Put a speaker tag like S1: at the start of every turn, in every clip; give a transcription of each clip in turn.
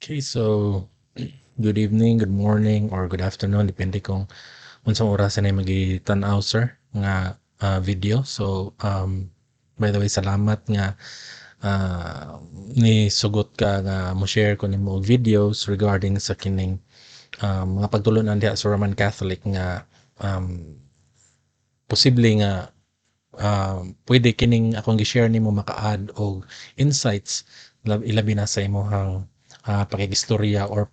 S1: Okay, so good evening, good morning, or good afternoon, depende kung unsang oras na magitanaw sir nga video. So by the way, salamat nga ni sugot ka nga mo share ko nimo og videos regarding sa kining mga pagtulunan diha sa Roman Catholic nga um, posible nga pwede kining akong gi-share nimo maka-add og insights ilabi na sa imong pakigistorya or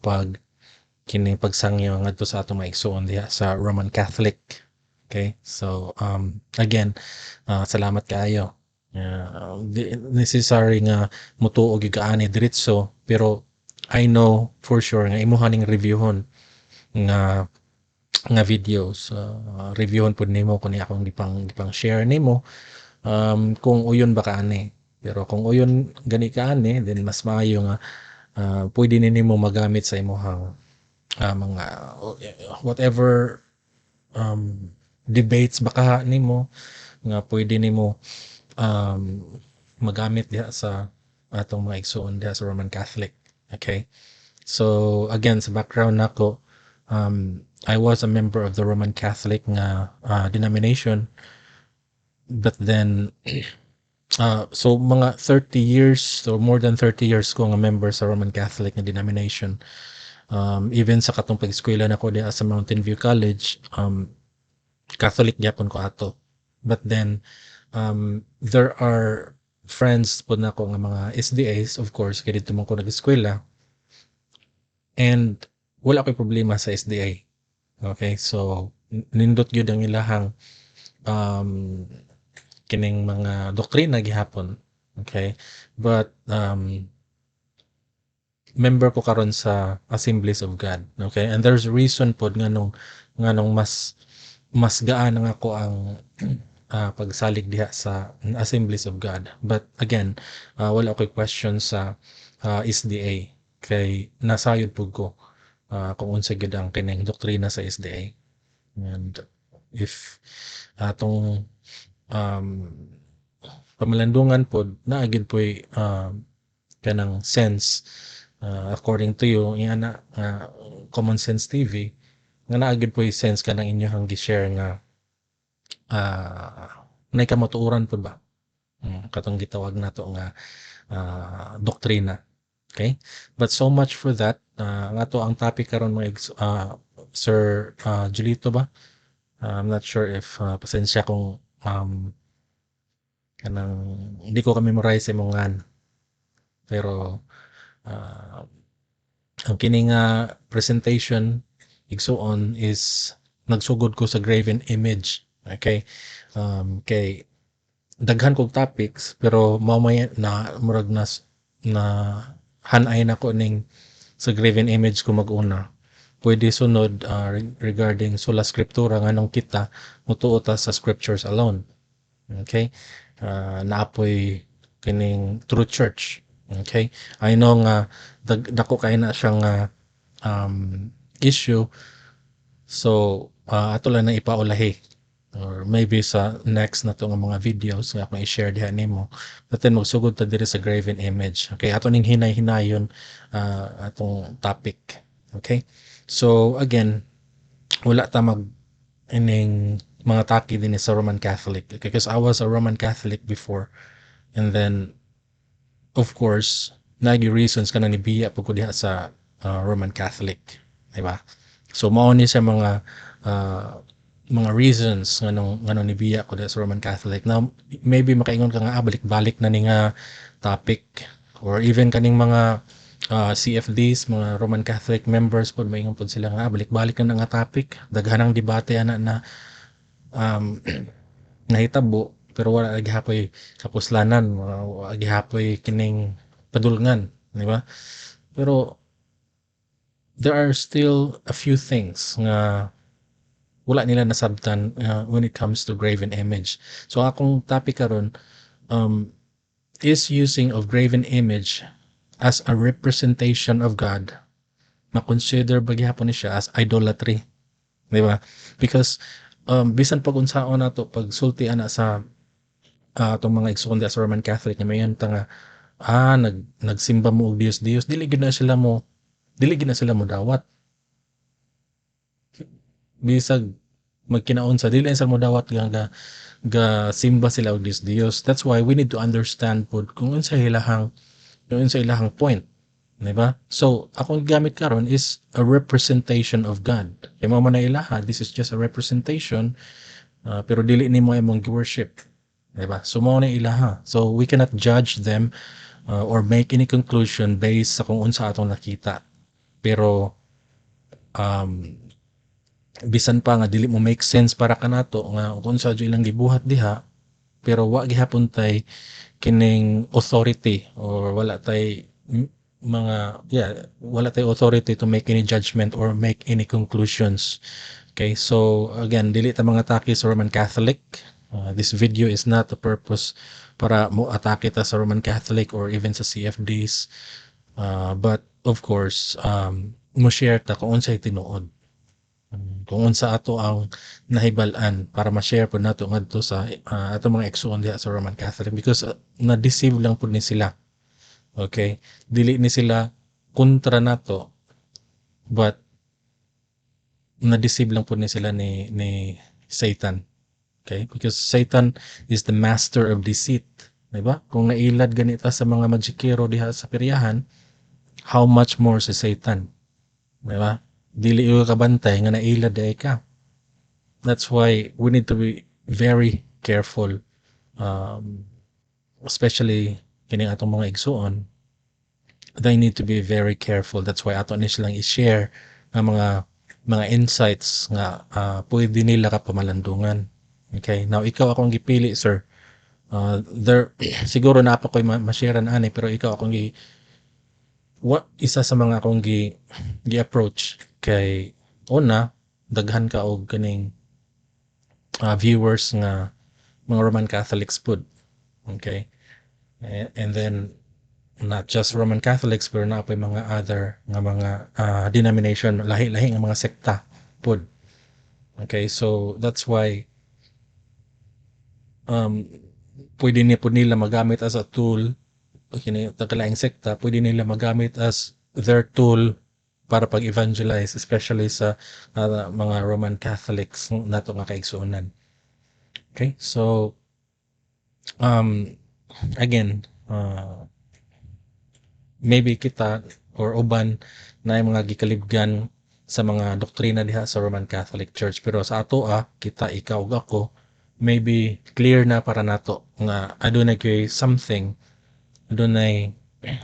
S1: kining pagsangyo ngadto sa atong maigsoon diha sa Roman Catholic. Okay? So again, salamat kaayo. Necessary nga mutuo gyud kaani diretso, pero I know for sure nga imo haning reviewon nga videos, reviewon pud nimo kung akong gipang share nimo kung uyon ba kaani. Pero kung uyon gani kaani, then mas maayo nga pwede nimo magamit sa imong mga whatever debates baka nimo nga pwede nimo um, magamit diha sa atong mga igsoon diha sa Roman Catholic. Okay? So again, sa background nako, I was a member of the Roman Catholic nga denomination, but then so mga 30 years or more than 30 years ko nga member sa Roman Catholic nga denomination. Even sa katong pag-eskwela nako diha sa Mountain View College, Catholic gyapon ko ato. But then there are friends po na ko nga mga SDAs, of course, kaya dito man ko nag-eskwela. And wala ko'y problema sa SDA. Okay, so nindot gyud ang ilahang kining mga doktrina gihapon. Okay, but member ko karon sa Assemblies of God. Okay, and there's a reason pod nganong mas gaan nga ako ang pagsalig diha sa Assemblies of God. But again, wala ko'y question sa SDA kay nasayod pud ko kung unsa gyud ang kining doktrina sa SDA. And if atong pamalandungan pod naa gyud po'y kanang sense according to you ingana Common Sense TV nga naa gyud po'y sense kanang inyong gi-share nga nay kamatuoran pod ba katong gitawag nato nga doktrina. Okay, but so much for that. Nga to ang topic karon mga Sir Julito ba, I'm not sure if pasensya kung kanang hindi ko ka-memorize sa imong pero ang kining presentation igsuon is nagsugod ko sa graven image. Okay, kay daghan kog topics pero mamaya na murag na hanay na ko ning sa graven image ko mag-una. Pwede sunod regarding sola scriptura nganong kita mutuo ta sa scriptures alone. Okay, naapoy kining true church. Okay, I know nga dako kay na siyang issue, so ato lang na ipaulahi or maybe sa next na to nga mga videos nga akong i-share diha nimo, but then magsugod ta diri sa graven image. Okay, ato ning hinay-hinayon atong topic. Okay, so again, wala ta mag ining mga taki din sa Roman Catholic, because I was a Roman Catholic before, and then of course nagi reasons kanang nibiya pud ko diha sa Roman Catholic, di ba? So mao ni sa mga reasons nganong nibiya ko sa Roman Catholic. Now maybe makaingon ka nga balik-balik na ni nga topic, or even kaning mga CFDs, mga Roman Catholic members pod maingon pod sila nga balik-balik na nga topic, daghanang debate ana na nahitabo pero wala gihapoy kapuslanan, wala gihapoy kining padulngan, di ba? Pero there are still a few things nga wala nila nasabtan when it comes to graven image. So akong topic karon is using of graven image as a representation of God. Ma-consider ba gihapon ni siya as idolatry, di ba? Because bisan pag unsaon nato pag sulti ana sa atong mga igsoon sa Roman Catholic nga mayon ta nga nagsimba mo og Dios dili gid na sila mo dili gid na sila modawat. Bisag magkinaunsa dili na sila modawat nga ga simba sila og Dios. That's why we need to understand pod kung unsa ilahang point, di ba? So akong gamit karon is a representation of God. Kay mao man na ilaha, this is just a representation, pero dili nimo imong worship, di ba? So mao na ilaha. So we cannot judge them or make any conclusion based sa kung unsa atong nakita. Pero bisan pa nga dili mo make sense para kanato nga kung unsa jud ilang gibuhat diha, pero wa gihapon tay kining authority or wala tay wala tay authority to make any judgment or make any conclusions. Okay, so again, dili ta mga atake sa Roman Catholic. This video is not the purpose para mo atake ta sa Roman Catholic or even sa CFDs. But of course, mo share ta kung unsay tinuod, kung unsa ato ang nahibal-an para ma-share po nato ngadto sa ato mga igsoon diha sa Roman Catholic, because na-deceive lang po ni sila. Okay, dili ni sila kontra nato, but na-deceive lang po ni sila ni Satan. Okay, because Satan is the master of deceit, diba? Kung nailad ganita sa mga magikero diha sa peryahan, how much more si Satan, diba? Dili yung kabantay nga nailad ay ka. That's why we need to be very careful, especially kining atong mga igsoon. They need to be very careful. That's why ato ni silang i-share ang mga insights nga pwede nila ka pamalandungan. Okay, now ikaw akong gipili, sir. There siguro na pa ko'y ma-sharean ani, pero ikaw akong isa sa mga akong gi-approach kay una, daghan ka og kaning viewers nga mga Roman Catholics pud. Okay, and then not just Roman Catholics, pero na pa mga other nga mga denomination, lahi-lahi nga mga sekta pud. Okay, so that's why pwede ni po nila magamit as a tool, kalaing sekta, pwede nila magamit as their tool para pag-evangelize, especially sa mga Roman Catholics nato nga kaigsuonan. Okay, so again, maybe kita or uban na yung mga gikalibgan sa mga doktrina diha sa Roman Catholic Church, pero sa ato kita, ikaw ug ako, maybe clear na para nato nga adunay kay something, adunay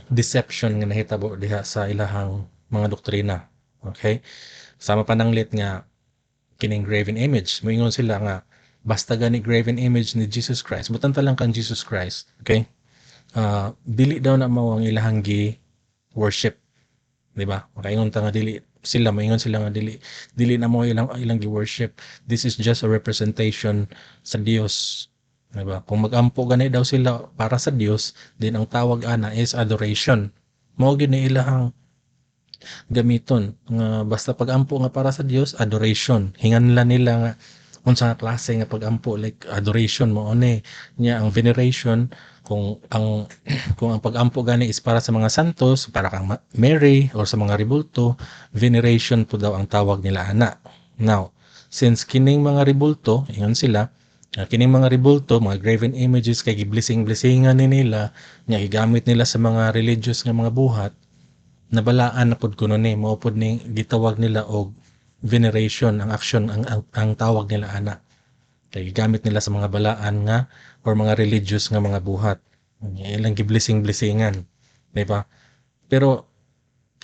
S1: deception nga nahitabo diha sa ilahang mga doktrina. Okay, sama pananglit nga kining graven image, moingon sila nga basta gani graven image ni Jesus Christ, butanta lang kan Jesus Christ. Okay, dili daw na mao ang ilahang worship, di ba? Makaingon ta nga dili sila, maingon sila nga dili na mo ilang gi-worship. This is just a representation sa Dios, di ba? Kung magampo gani daw sila para sa Dios, din ang tawag ana is adoration. Mao gyud ni ilahang gamiton nga basta pagampo nga para sa Dios, adoration. Hinganlan nila nga unsa nga klase nga pagampo, like adoration mo ni nya ang veneration. Kung ang pagampo gani is para sa mga santos, para kang Mary or sa mga rebulto, veneration po daw ang tawag nila ana. Now, since kining mga rebulto, ingon sila, kining mga rebulto, mga graven images kay giblessing-blessingan ni nila, nya gigamit nila sa mga religious nga mga buhat, nabalaan na pud kuno ni mao pud ning gitawag nila og veneration, ang action ang tawag nila ana. Kay gamit nila sa mga balaan nga or mga religious nga mga buhat. Ilang giblessing-blessingan, di ba? Pero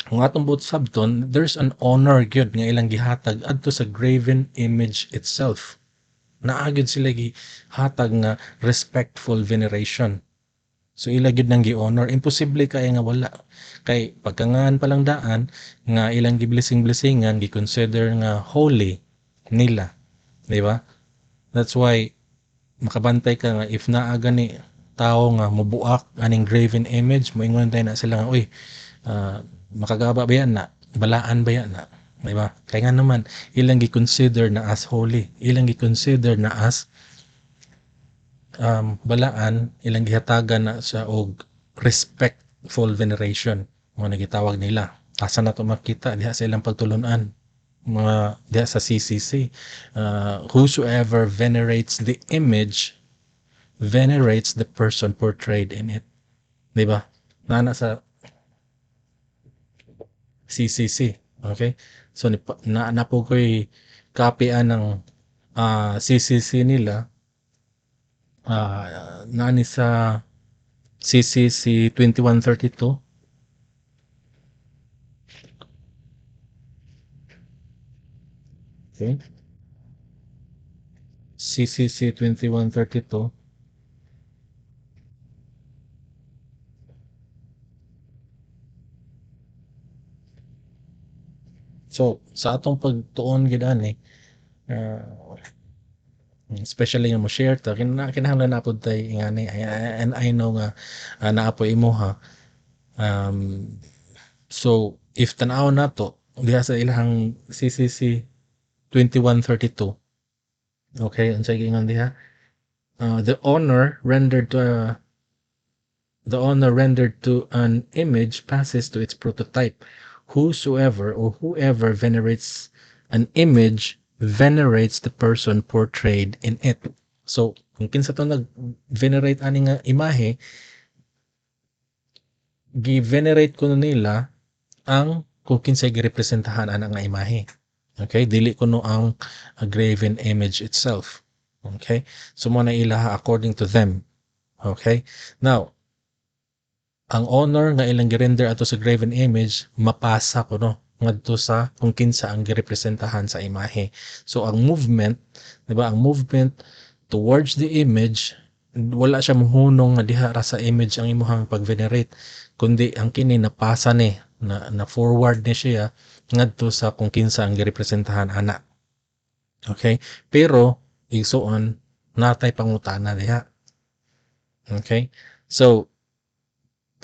S1: kung atong buot sabton, there's an honor gyud nga ilang gihatag adto sa graven image itself. Naagid sila gihatag nga respectful veneration. So ila gyud nang gi-honor, imposible kay nga wala. Kay pagkangan palang daan nga ilang giblessing-blessingan, gi-consider nga holy nila, di ba? That's why makabantay ka nga if naa gani tao nga mubuak aning graven image, moingon tayo na sila nga, uy, makagaba ba yan na? Balaan ba yan na? Diba? Kaya nga naman, ilang gi-consider na as holy, ilang gi-consider na as balaan, ilang gihatagan na sa og respectful veneration, mo nagitawag nila. Asa na to makita diha sa ilang pagtulunan mga diha sa CCC. Whosoever venerates the image venerates the person portrayed in it. Di ba? Nana sa CCC. Okay? So na po ko'y kopya ng CCC nila. Nani sa CCC 2132. Okay? CCC 2132. So, sa atong pagtuon gid ani, uh, especially nga mo share ta kinahanglan na pud tay ingani, and I know nga naapoy imo ha. So if tan-aw nato diha sa ilahang CCC 2132, okay, unsay giingon diha? The honor rendered to an image passes to its prototype. Whosoever or whoever venerates an image venerates the person portrayed in it. So, kung kinsa to nag-venerate ani nga imahe, gi-venerate kuno nila ang kung kinsay girepresentahan ana nga imahe. Okay? Dili kuno ang graven image itself. Okay? So, mo na ilaha according to them. Okay? Now, ang honor nga ilang girender ato sa graven image mapasa kuno ngadto sa kung kinsa ang girepresentahan sa imahe. So ang movement, 'di ba? Ang movement towards the image wala siya mohunong nga diha ra sa image ang imuhang pag-venerate, kundi ang kini napasa ni na forward ni siya ngadto sa kung kinsa ang girepresentahan ana. Okay? Pero igsuon natay pangutana diha. Okay? So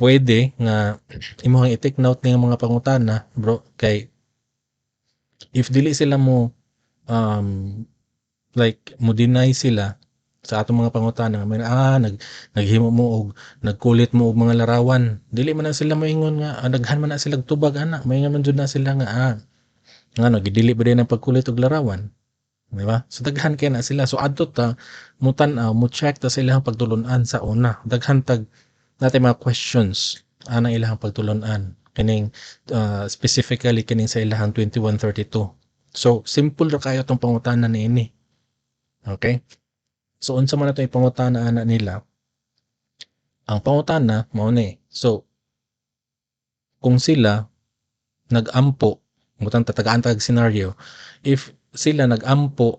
S1: pwede nga imong i-take note ning mga pangutana bro kay if dili sila mo like mo deny sila sa atong mga pangutana may naghimo mo og nagkulit mo og mga larawan dili man na sila moingon nga daghan man na sila tubag ana moingon man jud na sila nga ngano gidili ba din ang pagkulit og larawan, di ba? So daghan kay na sila so adto ta mo tan-aw mo check ta sa ilang pagtulon-an sa una daghan tag natay mga questions anang ilahang pagtulon-an kining specifically kining sa ilahang 2132. So simple ra kayo tong pangutana niini. Okay? So unsa man ato ipangutana ana nila? Ang pangutana mao ni. So kung sila nag-ampo, butang tatagaan tag scenario, if sila nag-ampo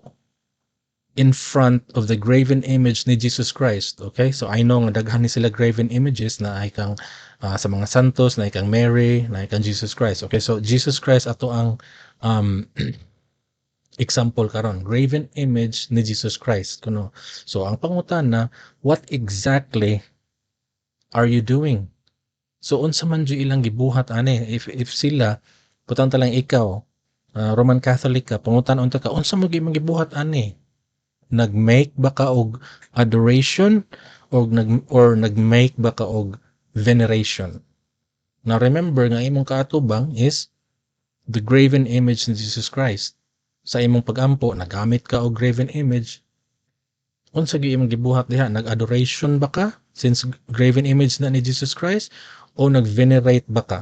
S1: in front of the graven image ni Jesus Christ. Okay? So I know nga daghan ni sila graven images na ay kang sa mga santos, na ikang Mary, na ikang Jesus Christ. Okay? So Jesus Christ ato ang example karon, graven image ni Jesus Christ kuno. So ang pangutana, what exactly are you doing? So unsa man jud ilang gibuhat ani if sila putang talang ikaw Roman Catholic ka pangutan unta ka unsa mo gibuhat ani? Nag-make ba ka og adoration or nag-make ba ka og veneration? Now remember nga imong kaatubang is the graven image ni Jesus Christ. Sa imong pag-ampo nagamit ka og graven image. Unsa gyud imong gibuhat diha? Nag-adoration ba ka since graven image na ni Jesus Christ o nag-venerate ba ka?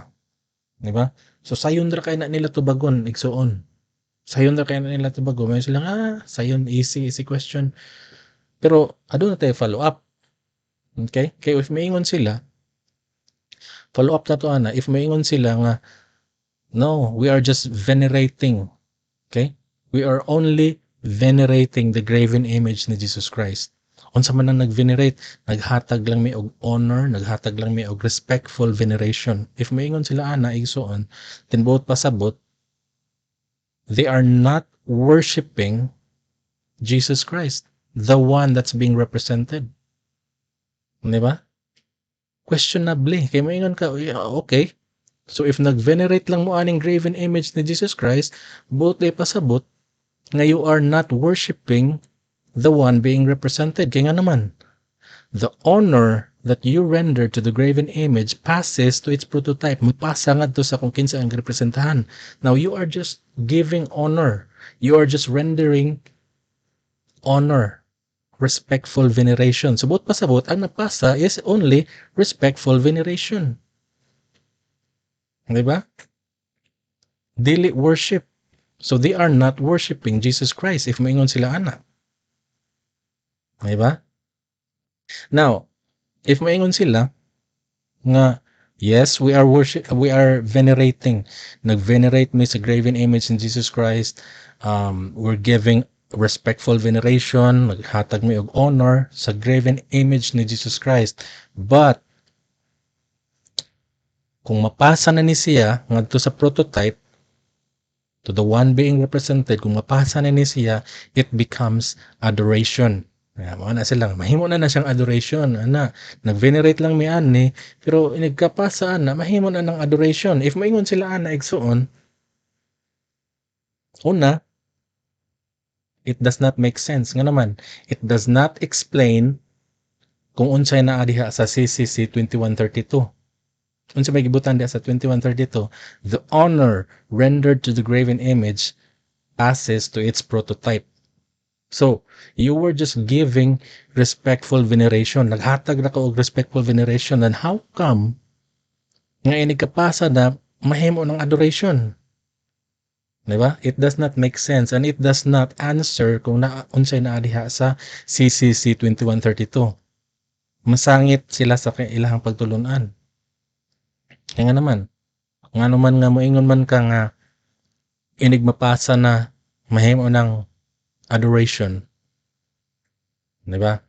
S1: Di ba? So sayon ra kay na nila tubagon igsuon. Sayon ra kay na nila tubagon. May sila sayon easy question. Pero aduna tayo follow up. Okay? Kay if maingon sila follow up na to ana if maingon sila nga no, we are just venerating. Okay? We are only venerating the graven image ni Jesus Christ. Unsa man ang nag-venerate, naghatag lang may og honor, naghatag lang may og respectful veneration. If maingon sila ana igsuon, then both pasabot, they are not worshiping Jesus Christ, the one that's being represented. Di ba? Questionably. Kaya maingon ka, okay. So if nag-venerate lang mo aning graven image ni Jesus Christ, both day pasabot, nga you are not worshiping the one being represented. Kaya nga naman, the honor that you render to the graven image passes to its prototype. Mapasa nga to sa kung kinsa ang representahan. Now, you are just giving honor. You are just rendering honor, respectful veneration. Subot pa sabot, ang napasa is only respectful veneration. Diba? Dili worship. So, they are not worshiping Jesus Christ if maingon sila ana. Diba? Now, if maingon sila nga yes, we are venerating. Nag-venerate me sa graven image in Jesus Christ. We're giving respectful veneration, naghatag mi og honor sa graven image ni Jesus Christ. But kung mapasa na ni siya ngadto sa prototype to the one being represented, kung mapasa na ni siya, it becomes adoration. Mga na silang, mahimo na siyang adoration. Nag-venerate lang mi ani, pero nagkapasaan na, mahimo na ng adoration. If maingon sila ana, igsuon, una, it does not make sense. Nga naman, it does not explain kung unsay naa diha sa CCC 2132. Unsa may gibutan diha sa 2132, the honor rendered to the graven image passes to its prototype. So, you were just giving respectful veneration. Naghatag na ka og respectful veneration. And how come nga inigkapasa na mahimo ng adoration? Diba? It does not make sense and it does not answer kung unsay naa diha sa CCC 2132. Masangit sila sa ilahang pagtulunan. Kaya nga naman nga moingon man ka nga inig mapasa na mahimo ng adoration. Diba?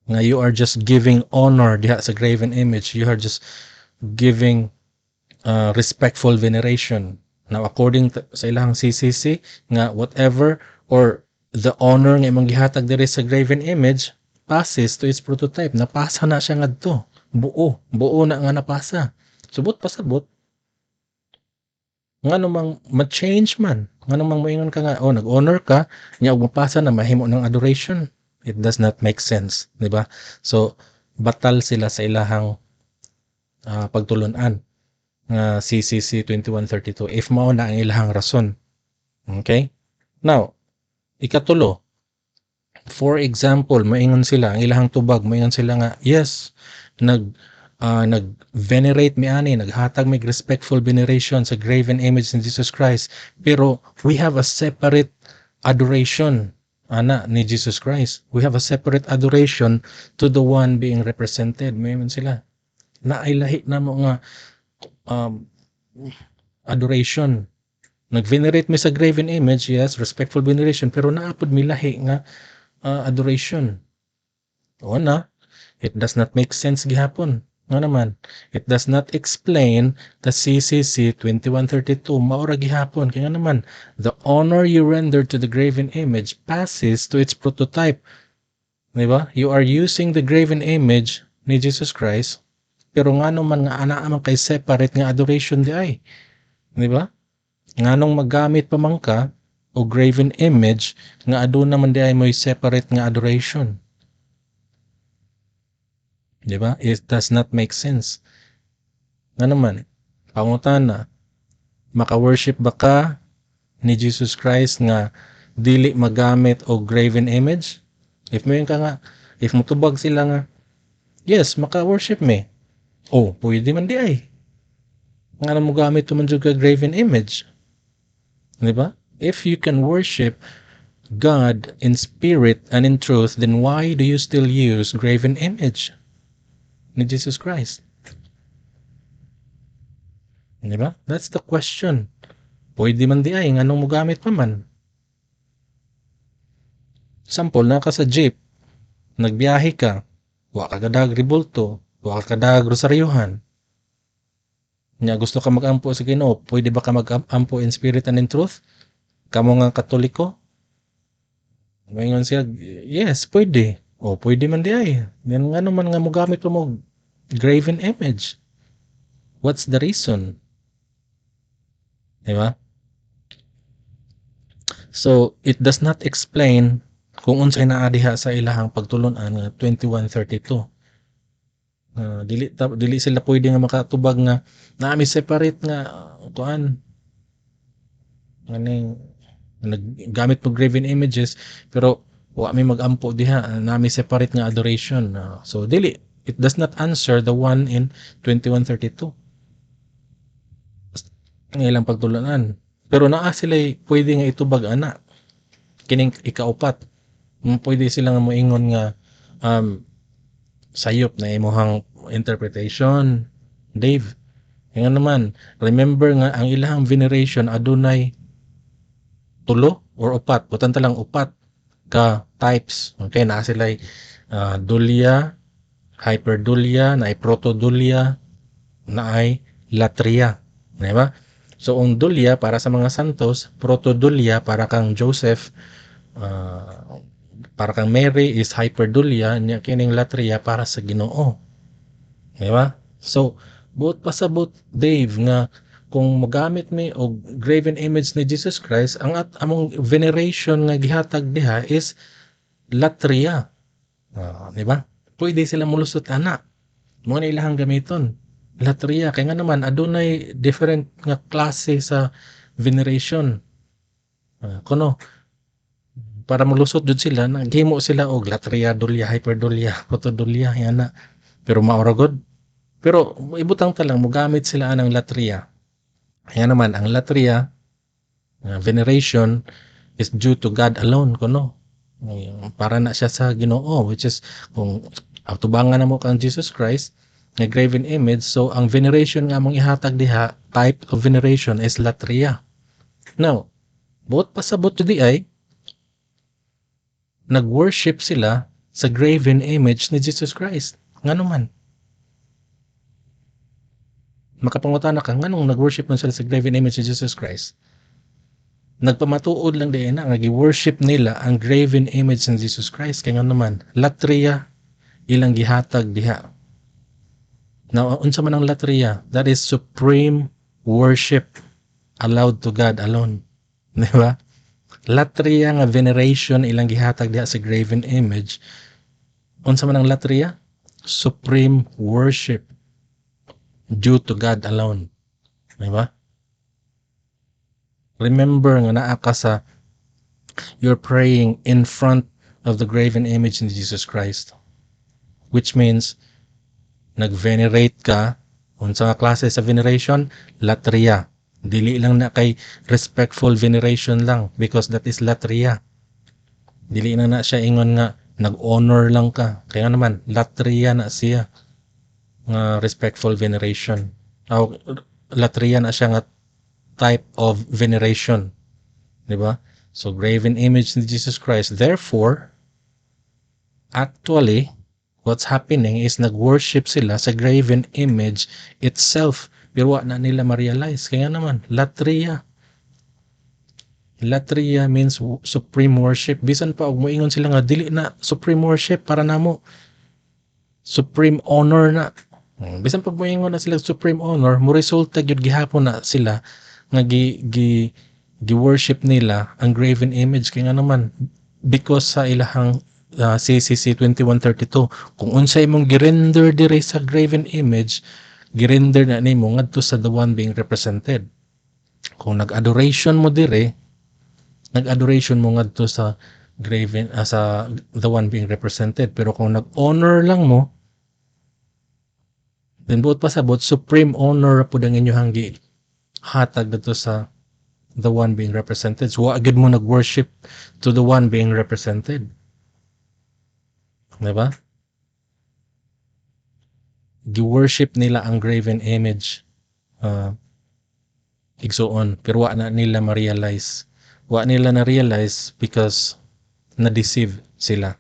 S1: Nga you are just giving honor diha sa graven image. You are just giving respectful veneration. Now, according sa ilahang CCC, nga whatever or the honor nga imong gihatag diri sa graven image passes to its prototype. Napasa na siya ngadto. Buo na nga napasa. Subot pasabot. Nga namang ma-change man. Nga namang maingon ka nga, nag-honor ka, niya og mapasa na mahimo ng adoration. It does not make sense, di ba? So, batal sila sa ilahang pagtulunan nga CCC 2132 if mao na ang ilahang rason. Okay? Now, ikatulo, for example, maingon sila, ang ilahang tubag, maingon sila nga, yes, nag-venerate mi ani, naghatag mig respectful veneration sa graven image ni Jesus Christ, pero we have a separate adoration ni Jesus Christ. We have a separate adoration to the one being represented. Mayroon sila na ay lahi na mo nga adoration. Nag-venerate mi sa graven image, yes, respectful veneration, pero naapod mi lahi nga adoration. It does not make sense gihapon. Nga naman, it does not explain the CCC 2132. Maura gihapon. Kaya naman, the honor you render to the graven image passes to its prototype. Diba? You are using the graven image ni Jesus Christ, pero nga naman nga anaaman kay separate nga adoration di ay. Diba? Nga nung maggamit pa man ka o graven image, nga aduna naman di ay mo'y separate nga adoration. Diba? It does not make sense. Nga naman, pangutana, maka-worship ba ka ni Jesus Christ nga dili magamit o graven image? If may ka nga, if mutubag sila nga, yes, maka-worship me. Pwede man di ay. Nga na mo gamit man ka graven image. Diba? If you can worship God in spirit and in truth, then why do you still use graven image ni Jesus Christ? Diba? That's the question. Pwede man di ay, nga nung mo gamit pa man. Sample, naka sa jeep, nagbiyahe ka, wa ka kadag ribulto, wa ka kadag rosaryuhan. Nya gusto ka mag-ampo sa Ginoo, pwede ba ka mag-ampo in spirit and in truth? Kamo nga Katoliko? Ngayon siya, yes, pwede. Pwede man di ay. Yan nga naman nga mo gamit mo graven image. What's the reason? Diba? So, it does not explain kung unsay naa diha sa ilahang pagtulunan nga 2132. Dili sila pwede nga makatubag nga naami separate nga kuan aning naggamit mo graven images pero wa mi magampo diha nami separate nga adoration. So dili, it does not answer the one in 21:32 ang ilang pagtulanan. Pero naa sila pwede nga itubag ana kining ikaupat. Pwede sila nga moingon nga sayop na imuhang interpretation, Dave. Nga naman, remember nga ang ilahang veneration adunay tulo or upat. Butan talang upat ka types. Okay, naa sila dulia, hyperdulia, naay protodulia, naay latria. Diba? So, ang dulia para sa mga santos, protodulia para kang Joseph, para kang Mary is hyperdulia, niya kining latria para sa Ginoo. Diba? So, buot pasabot Dave nga kung magamit mi og graven image ni Jesus Christ, ang among veneration nga gihatag diha is latria. Diba? Pwede sila mulusot ana. Mo na ilahang gamiton. Latria kay nga naman adunay different nga klase sa veneration. Kuno para mulusot jud sila naghimo sila og latria, dulia, hyperdulia, protodulia yana. Pero maura gud. Pero ibutang talang mogamit sila anang latria. Kaya naman ang latria veneration is due to God alone kuno. Para na siya sa Ginoo, which is kung tubangan na mo kang Jesus Christ nga graven image, so ang veneration nga mong ihatag diha, type of veneration is latria. Now, buot pasabot di ay nag-worship sila sa graven image ni Jesus Christ. Ngano man? Makapangutana ka, nganong nag-worship man sila sa graven image ni Jesus Christ? Nagpamatuod lang din na nag-worship nila ang graven image ni Jesus Christ. Kaya nga naman, latria ilang gihatag diha. Now, unsa man ang latria? That is supreme worship allowed to God alone. Diba? Latria nga veneration ilang gihatag diha sa graven image. Unsa man ang latria? Supreme worship due to God alone. Diba? Remember nga naa ka sa you're praying in front of the graven image in Jesus Christ. Which means nag-venerate ka. Unsa nga klase sa veneration? Latria. Dili lang na kay respectful veneration lang because that is latria. Dili na siya ingon nga nag-honor lang ka. Kaya naman latria na siya nga respectful veneration. Latria na siya nga type of veneration. Diba? So graven image ni Jesus Christ. Therefore, actually, what's happening is nag-worship sila sa graven image itself. Pero wa na nila ma-realize. Kaya naman, latria. Latria means supreme worship. Bisan pa, og moingon sila nga, dili na supreme worship para namo. Supreme honor na. Bisan pa moingon na sila supreme honor, mo resulta gyud gihapon na sila nga gi-worship nila ang graven image. Kaya nga naman, because sa ilahang CCC 21:32, kung unsay imong girender dire sa graven image, girender na nimo ngadto sa the one being represented. Kung nag-adoration mo dire, nag-adoration mo ngadto sa graven sa the one being represented. Pero kung nag-honor lang mo, then buot pasabot supreme honor pud ang inyong hatag dito sa the one being represented. So agad mo nag-worship to the one being represented. Diba? Gi-worship nila ang graven image igsuon, pero wa na nila ma-realize. Wa nila na-realize because na-deceive sila.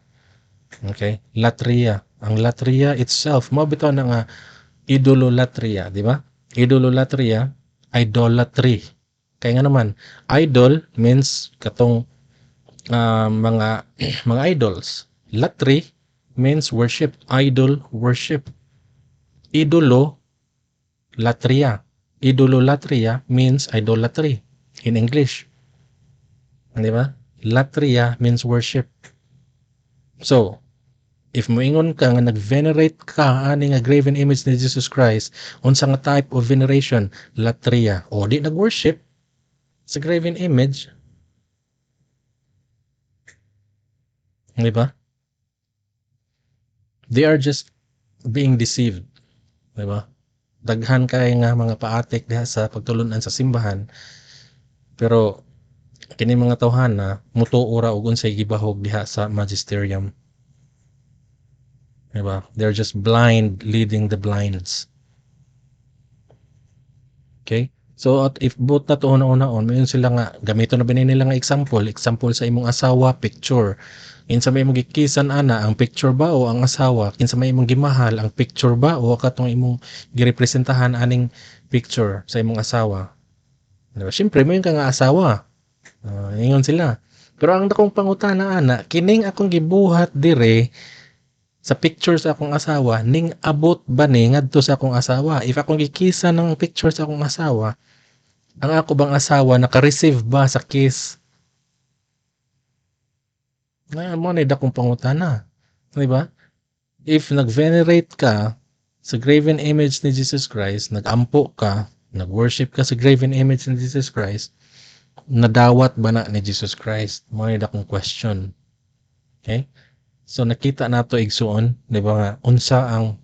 S1: Okay? Latria. Ang latria itself, mabitaw na nga idololatria, di ba? Idololatria, idolatry. Kaya nga naman, idol means katong mga idols. Latry means worship. Idol, worship. Idolo, latria. Idololatria means idolatry in English. Di ba? Latria means worship. So, If moingon ka nga nag-venerate ka ani nga graven image ni Jesus Christ, unsa nga type of veneration? Latria. O di nag-worship sa graven image, di ba? They are just being deceived, di ba? Daghan kay nga mga paatik diha sa pagtulunan sa simbahan, pero kini mga tawhana mutuo ra og unsay gibahog diha sa magisterium, di ba? They're just blind leading the blinds. Okay? So at if both na to una-unaon, mayon sila nga gamito na ba nila nga example sa imong asawa picture. Kinsa may imong gikisan ana ang picture ba o ang asawa? Kinsa may imong gimahal ang picture ba o katong imong girepresentahan aning picture sa imong asawa? Diba? Siyempre, mayon ka nga asawa. Ingon sila. Pero ang dakong pangutana ana, kining akong gibuhat dire sa picture sa akong asawa, ning abot ba ni ngadto sa akong asawa? If akong gikisan ng picture sa akong asawa, ang ako bang asawa naka-receive ba sa kiss? Na mo ni dakong pangutana, 'di ba? If nag-venerate ka sa graven image ni Jesus Christ, nag-ampo ka, nag-worship ka sa graven image ni Jesus Christ, nadawat ba na ni Jesus Christ? Mo ni dakong question. Okay? So nakita nato igsuon, 'di ba nga unsa ang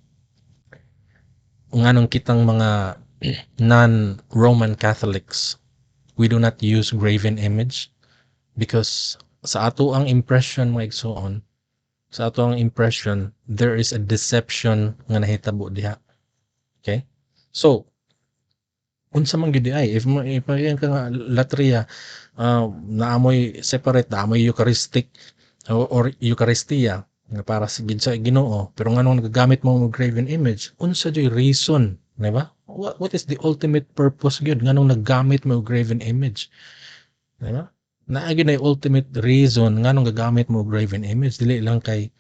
S1: nganong kitang mga non-Roman Catholics, we do not use graven image because sa ato ang impression mga igsuon, sa ato ang impression, there is a deception nga nahitabo diha. Okay? So, unsa man gyud ay if yan ka nga latria, naamoy separate, naamoy Eucharistic or Eucharistia nga para sa gid sa Ginoo, pero nganong nagagamit mo og graven image, unsa joy reason, di ba? What is the ultimate purpose gyud nganong naggamit mo og graven image, di ba? Naa gyud na ultimate reason nganong gagamit mo og graven image, dili lang kay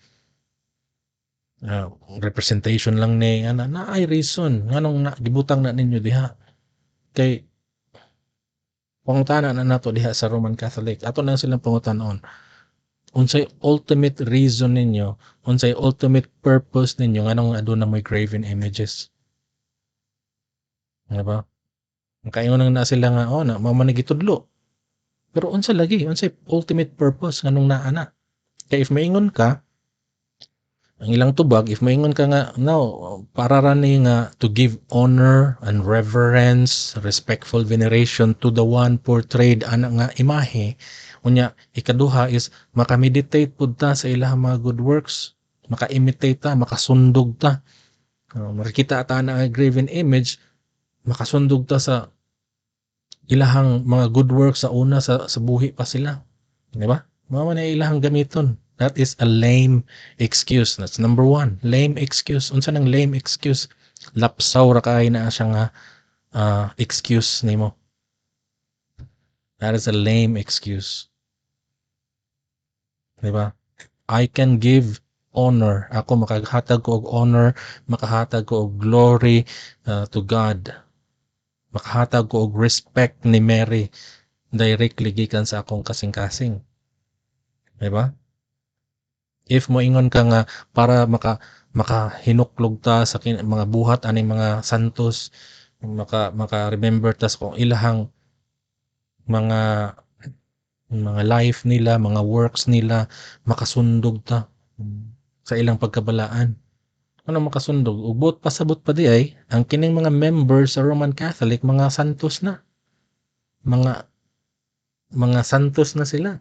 S1: representation lang ni ana, naay reason nganong gibutang na ninyo diha. Kay pangutana na nato diha sa Roman Catholic, ato na silang pangutanon, unsay ultimate reason ninyo, unsay ultimate purpose ninyo nganong aduna mo'y graven images, di ba? Kaingon na sila nga na mamanigitudlo, pero unsa lagi, unsay ultimate purpose nganong naa na? Kay if maingon ka ang ilang tubag, if maingon ka nga no, para ra ni nga to give honor and reverence, respectful veneration to the one portrayed ana nga imahe, unya ikaduha is makameditate pud ta sa ilahang mga good works, maka-imitate ta, makasundog ta. Makikita ta na nga graven image, makasundog ta sa ilahang mga good works sa una sa buhi pa sila, di ba? Mao man ilahang gamiton. That is a lame excuse. That's number one. Lame excuse. Unsa nang lame excuse? Lapsaw ra kay na siya nga excuse nimo. That is a lame excuse. Diba? I can give honor. Ako makahatag ko og honor, makahatag ko og glory to God. Makahatag ko og respect ni Mary directly gikan sa akong kasing-kasing. Diba? If moingon ka nga para makahinuklog ta sa mga buhat aning mga santos, maka-remember ta sa kung ilahang mga life nila, mga works nila, makasundog ta sa ilang pagkabalaan. Ano makasundog? Ubot pasabot pa di ay ang kining mga members sa Roman Catholic, mga santos na. Mga santos na sila.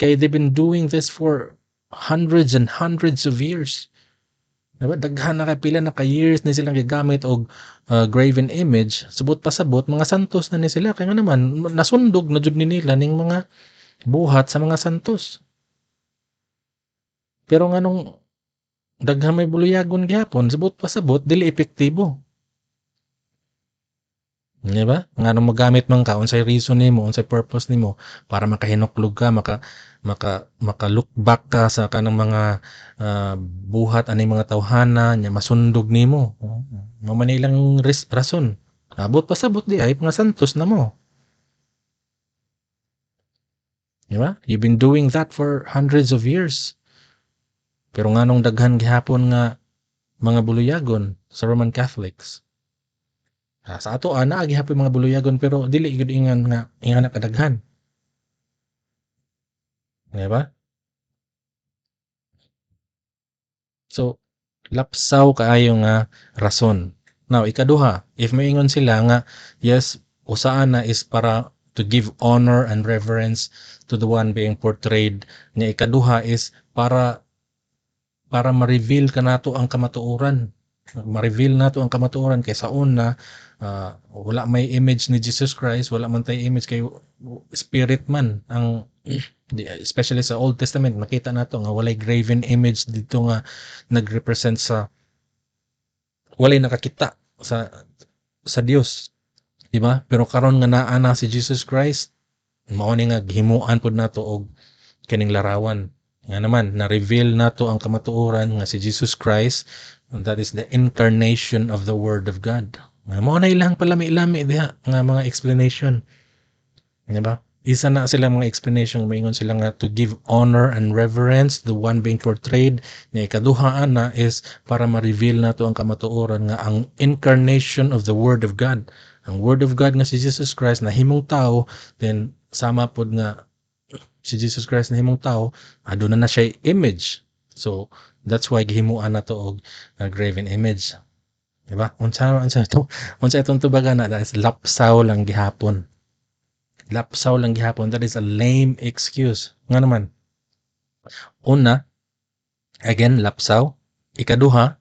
S1: Kaya they've been doing this for hundreds and hundreds of years. Diba? Daghan na pila na ka-years na silang gagamit og graven image. Subot pasabot, mga santos na ni sila. Kaya nga naman, nasundog na jud ni nila ning mga buhat sa mga santos. Pero nga nung daghan may buluyagon gyapon, subot pasabot, dili epektibo. Di ba? Nga nung magamit man ka, unsay reason nimo, unsay purpose nimo para makahinuklog ka, maka look back ka sa kanang mga buhat ani mga tawhana nya masundog nimo. Mao man ilang rason. Abot pasabot di ay mga santos na mo. Di ba? You've been doing that for hundreds of years. Pero nganong daghan gihapon nga mga buluyagon sa Roman Catholics. Sa ato ana gihapon mga buluyagon pero dili gyud ingan na kadaghan. Di ba? So lapsaw kaayo nga rason. Now ikaduha, if moingon sila nga yes, usaan na is para to give honor and reverence to the one being portrayed. Nya ikaduha is para ma-reveal kanato ang kamatuoran. Ma-reveal nato ang kamatuoran kay sa una wala may image ni Jesus Christ, wala man tay image kay spirit man ang especially sa Old Testament makita nato nga walay graven image dito nga nagrepresent sa walay nakakita sa Dios, di ba? Pero karon nga naa na si Jesus Christ, mao ni nga gihimuan pud nato og kining larawan. Nga naman na-reveal nato ang kamatuoran nga si Jesus Christ, and that is the incarnation of the Word of God. Mao na ilang palami-lami diha nga mga explanation. Di ba? Isa na sila mga explanation, maingon sila nga to give honor and reverence the one being portrayed. Nga ikaduhaan na is para ma-reveal nato ang kamatuoran nga ang incarnation of the Word of God. Ang Word of God nga si Jesus Christ na himong tao, then sama pod nga si Jesus Christ na himong tao, aduna na siya image. So that's why gihimuan nato og graven image. Diba? Unsa itong tubagan na is lapsaw lang gihapon. Lapsaw lang gihapon. That is a lame excuse. Nga naman. Una, again, lapsaw. Ikaduha,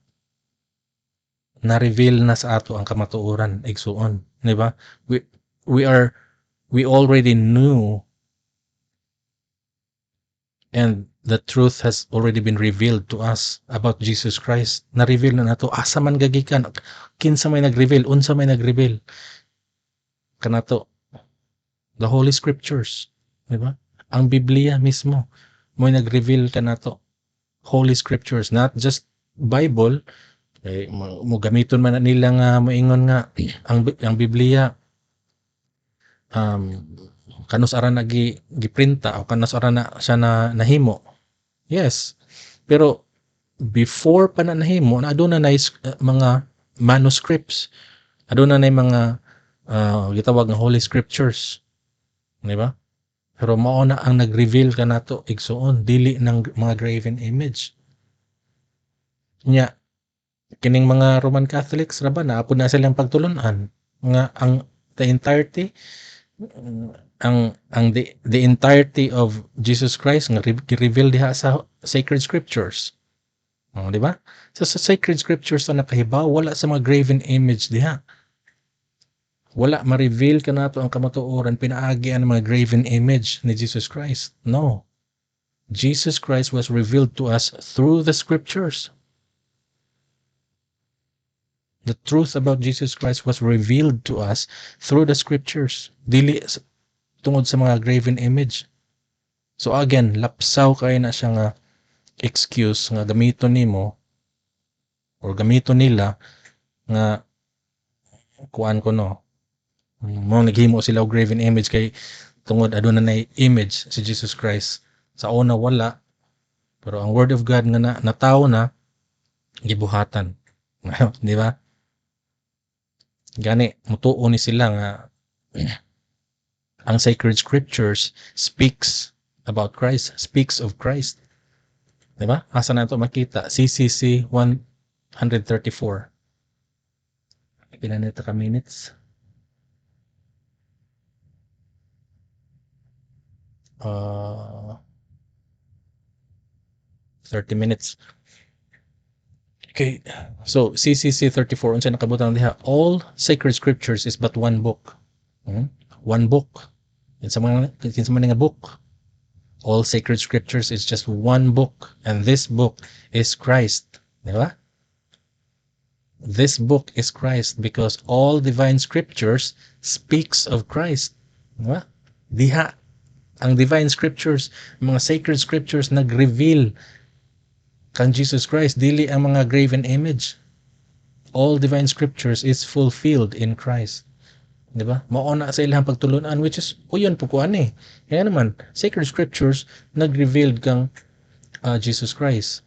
S1: na-reveal na sa ato ang kamatuoran, igsuon. Diba? We already knew and the truth has already been revealed to us about Jesus Christ. Na-reveal na nato. Asa man gagikan. Kinsa may nag-reveal. Unsa may nag-reveal. Kanato. The Holy Scriptures, di ba? Ang Biblia mismo mo nag-reveal kanato. Holy Scriptures, not just Bible. Mo gamiton man nila nga moingon nga ang Biblia kanus ara na giprinta o kanus ara na siya na nahimo. Yes. Pero before pa na nahimo, aduna na mga manuscripts. Aduna na mga gitawag nga Holy Scriptures. Di ba? Pero mao na ang nag-reveal kanato igsuon dili ng mga graven image. Nya kining mga Roman Catholics ra ba na apod na silang pagtulunan nga ang the entirety the entirety of Jesus Christ nga reveal diha sa sacred scriptures. Di ba? Sa sacred scriptures na nakahibaw wala sa mga graven image diha. Wala ma-reveal kanato ang kamatuoran pinaagi ang mga graven image ni Jesus Christ. No. Jesus Christ was revealed to us through the scriptures. The truth about Jesus Christ was revealed to us through the scriptures. Dili tungod sa mga graven image. So again, lapsaw kay na siya nga excuse nga gamiton nimo or gamiton nila nga kuan ko no. Mo naghimo sila og graven image kay tungod aduna na image si Jesus Christ. Sa una wala, pero ang Word of God nga natawo na gibuhatan. Di ba? Gani mutuo ni sila nga ang sacred scriptures speaks about Christ, speaks of Christ. Di ba? Asa na ito makita? CCC 134. Pila nito ka minutes? 30 minutes. Okay, so CCC 34 unsa nakabutang diha, all sacred scriptures is but one book. One book. Kinsa man nga book. All sacred scriptures is just one book, and this book is Christ. Di ba? This book is Christ because all divine scriptures speaks of Christ. Di ba? Diha ang divine scriptures, mga sacred scriptures nag-reveal kang Jesus Christ, dili ang mga graven image. All divine scriptures is fulfilled in Christ. Di ba? Mao na sa ilang pagtulunan, which is uyon po kuan eh. Kaya naman, sacred scriptures nag-revealed kang Jesus Christ.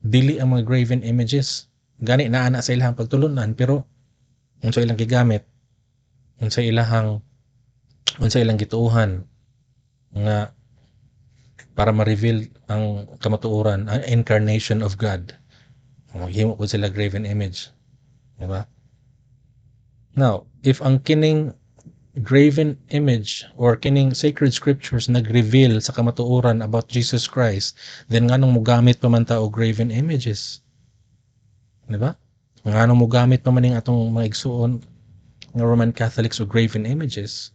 S1: dili ang mga graven images. Gani naa sa ilahang pagtulunan, pero unsa ilang gigamit, unsa ilang gituuhan nga para ma-reveal ang kamatuoran, ang incarnation of God. Maghimo po sila graven image. Diba? Now, if ang kining graven image or kining sacred scriptures nag-reveal sa kamatuoran about Jesus Christ, then nganong mogamit pa man ta og graven images? Diba? Nganong mogamit pa man ning atong mga igsuon nga Roman Catholics og graven images?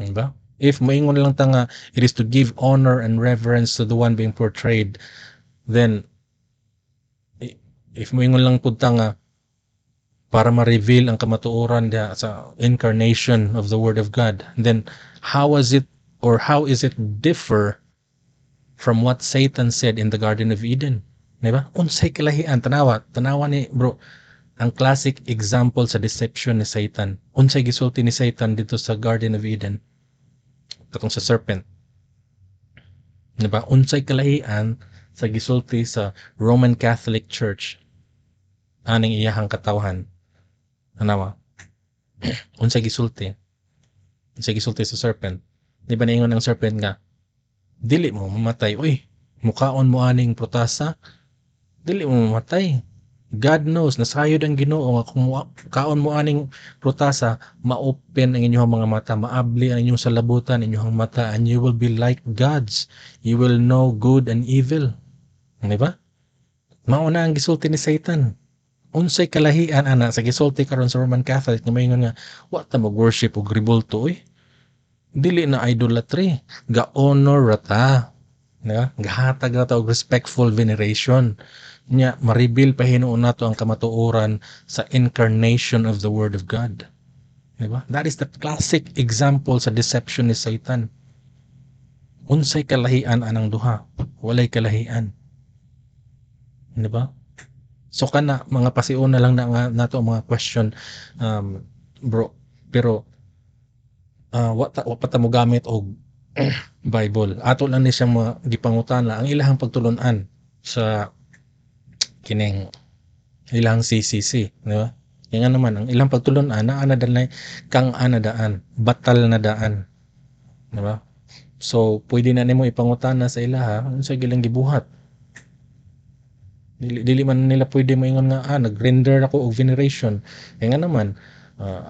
S1: Diba? If moingon lang ta nga it is to give honor and reverence to the one being portrayed, then if moingon lang pud ta nga para ma-reveal ang kamatuoran sa incarnation of the Word of God, then how is it differ from what Satan said in the Garden of Eden? Diba? Unsay kalahian? Tanawa ni bro, ang classic example sa deception ni Satan. Unsay gisulti ni Satan dito sa Garden of Eden? Katong sa serpent. Diba? Unsay kalahian sa gisulti sa Roman Catholic Church aning iyahang katawhan. Anawa? Unsay gisulti sa serpent. Di ba naingon ang serpent nga, dili mo mamatay. Uy, mukaon mo aning prutasa, dili mo mamatay. God knows, nasayod ang Ginoo nga kung kaon mo aning prutasa, ma-open ang inyong mga mata, maabli ang inyong salabutan, inyong mata, and you will be like gods. You will know good and evil. Di ba? Mauna ang gisulti ni Satan. Unsay kalahian ana sa gisulti karon sa Roman Catholic nga mayngon nga wa ta mag-worship og ribulto dili na idolatry, ga honor rata, gahatag rata og respectful veneration nya ma-reveal pa hinuon nato ang kamatuoran sa incarnation of the Word of God. Diba? That is the classic example sa deception ni Satan. Unsay kalahian anang duha? Walay kalahian. Diba? So kana mga pasiuna lang na nato mga question, bro. Pero wa pa mo gamit og Bible. Ato lang ni siya mga gipangutana ang ilahang pagtulunan sa kining ilahang CCC, di ba? Kaya nga naman ang ilang pagtulunan na anadalay kang anadaan, batal na daan. Di ba? So pwede na nimo ipangutana sa ilaha unsa gilang gibuhat. Dili man nila pwede moingon nga nag-render ako og veneration. Kaya nga naman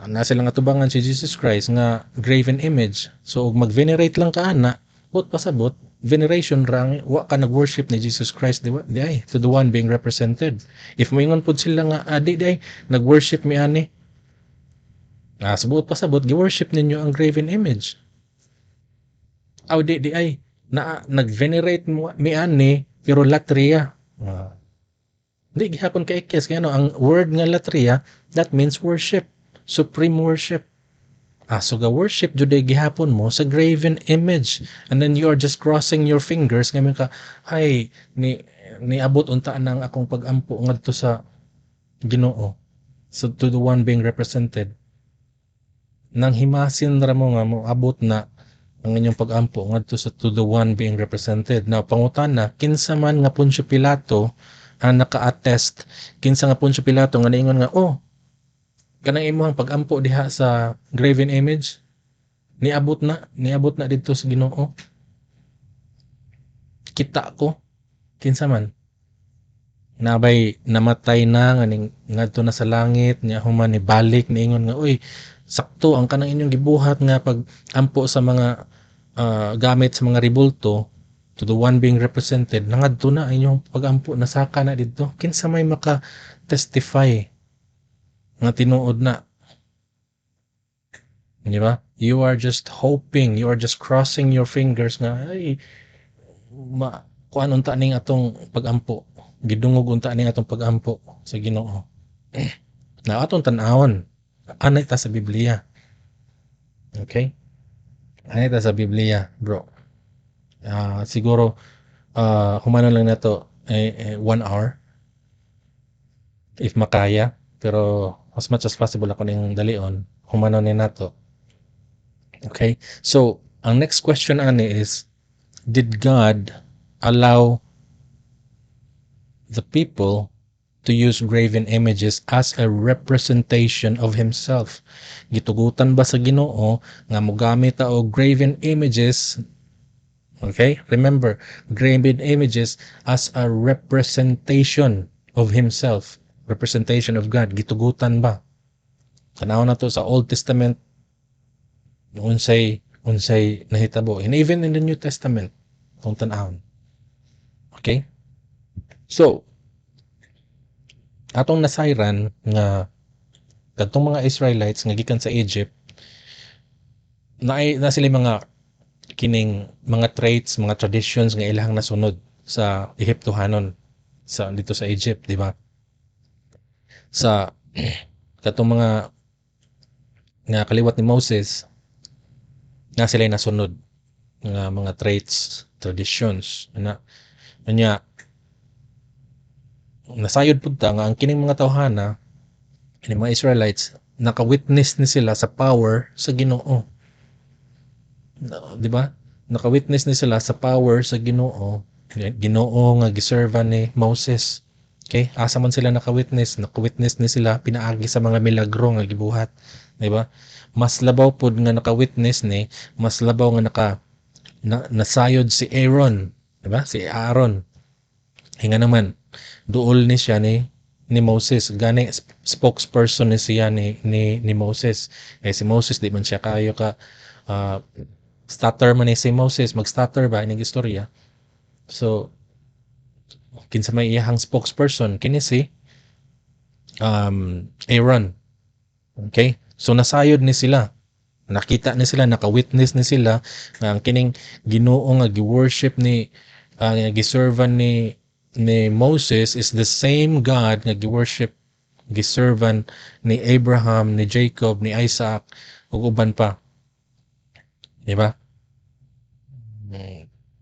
S1: nasa lang atubangan si Jesus Christ nga graven image. So mag-venerate lang ka ana, but pasabot veneration rang wa ka nag-worship ni Jesus Christ di ay to the one being represented. If moingon pud sila nga di ay nag-worship mi ani. Sabot pasabot gi-worship ninyo ang graven image. Di ay nag-venerate mo mi ani pero latria. Hindi gihapon ka ikyas kaya ang word nga latria that means worship, supreme worship. So ga worship juday gihapon mo sa graven image, and then you are just crossing your fingers ngayon ka hay ni abot unta nang akong pagampo ngadto sa Ginoo, so to the one being represented. Nang himasin ra mo nga mo abot na ang inyong pagampo ngadto sa to the one being represented. Now pangutana, kinsa man nga Poncio Pilato ang naka-attest, kinsa nga Poncio Pilato nga naingon nga kanang imong pagampo diha sa graven image niabot na didto sa Ginoo. Kita ko kinsa man nabay namatay na ngadto na sa langit nya human ni balik niingon nga uy sakto ang kanang inyong gibuhat nga pagampo sa mga gamit sa mga ribulto to the one being represented, nangadto na inyong pagampo, nasaka na dito. Kinsa may maka-testify nga tinuod na. Di ba? You are just hoping, you are just crossing your fingers nga, ay, kuan unta ning atong pagampo. Gidungog unta ning atong pagampo sa Ginoo. Na atong tan-awon, anay ta sa Biblia. Okay? Anay ta sa Biblia, bro. Siguro humano lang na to 1 hour if makaya, pero as much as possible ako ning dalion humano ni nato. Okay, so ang next question ani is, did God allow the people to use graven images as a representation of himself. Gitugutan ba sa Ginoo nga mogamit ta og graven images? Okay? Remember, graven images as a representation of himself. Representation of God. Gitugutan ba? Tanaw na to sa Old Testament, unsay nahitabo. And even in the New Testament, kung tanawon. Okay? So, atong nasayran nga kadtong mga Israelites nga gikan sa Egypt, na sila mga kining mga traits, mga traditions nga ilahang nasunod sa Ehiptohanon sa dito sa Egypt, di ba? Sa katong mga nga kaliwat ni Moses na sila nasunod nga mga traits, traditions na nya nasayod pud ta nga ang kining mga tawhana, kining mga Israelites, naka-witness ni sila sa power sa Ginoo. Di ba? Naka-witness ni sila sa power sa Ginoo. Ginoo nga giserva ni Moses. Okay? Asa man sila naka-witness ni sila pinaagi sa mga milagro nga gibuhat, di ba? Mas labaw pud nga naka-witness ni, mas labaw nga nasayod si Aaron, di ba? Si Aaron. Hinga naman duol ni siya ni Moses, gani spokesperson ni siya ni Moses. Si Moses di man siya kayo ka stutter man si Moses, mag-stutter ba ining istorya. So kinsa may iyahang spokesperson kini si Aaron. Okay? So nasayod ni sila. Nakita ni sila, naka-witness ni sila nga ang kining Ginoo nga gi-worship ni giservan ni Moses is the same God nga gi-worship giservan ni Abraham, ni Jacob, ni Isaac ug uban pa. Di ba?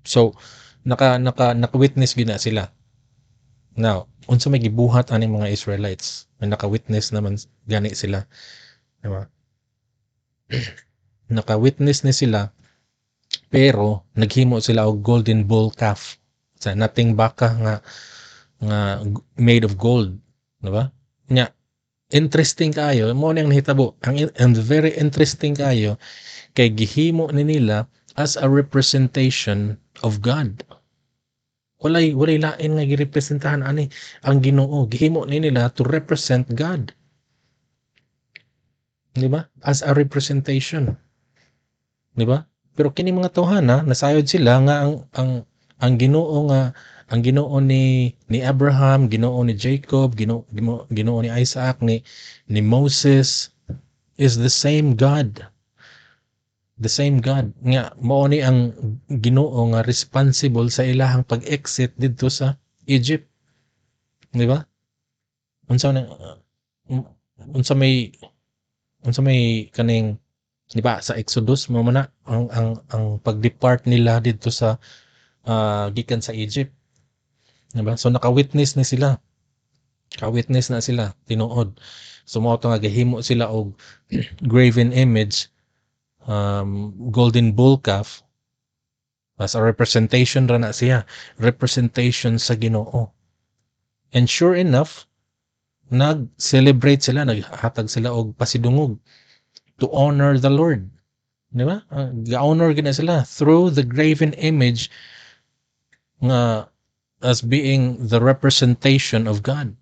S1: So naka-witness gyud na sila. Now, unsa may gibuhat aning mga Israelites? Naka-witness naman gani sila. Di ba? Naka-witness ni sila pero naghimo sila og golden bull calf sa nating baka nga made of gold, di ba? Nya interesting kayo mo nang nahitabo ang very interesting kayo kay gihimo ni nila as a representation of God. Walay lain nga girepresentahan ani ang Ginoo, gihimo ni nila to represent God. Di ba? As a representation. Di ba? Pero kini mga tawhana nasayod sila nga ang Ginoo nga ang Ginoo ni Abraham, Ginoo ni Jacob, Ginoo ni Isaac, ni Moses is the same God. The same God nga mao ni ang Ginoo nga responsible sa ilahang pag-exit didto sa Egypt. Di ba? Unsa may kaning di ba sa Exodus mo na ang pag-depart nila dito sa gikan sa Egypt, di ba? So naka-witness na sila tinuod. So mao to nga gahimo sila og graven image, golden bull calf as a representation ra na siya, representation sa Ginoo. And sure enough, nag-celebrate sila, naghatag sila og pasidungog to honor the Lord. Di ba? Ga-honor gina sila through the graven image nga as being the representation of God.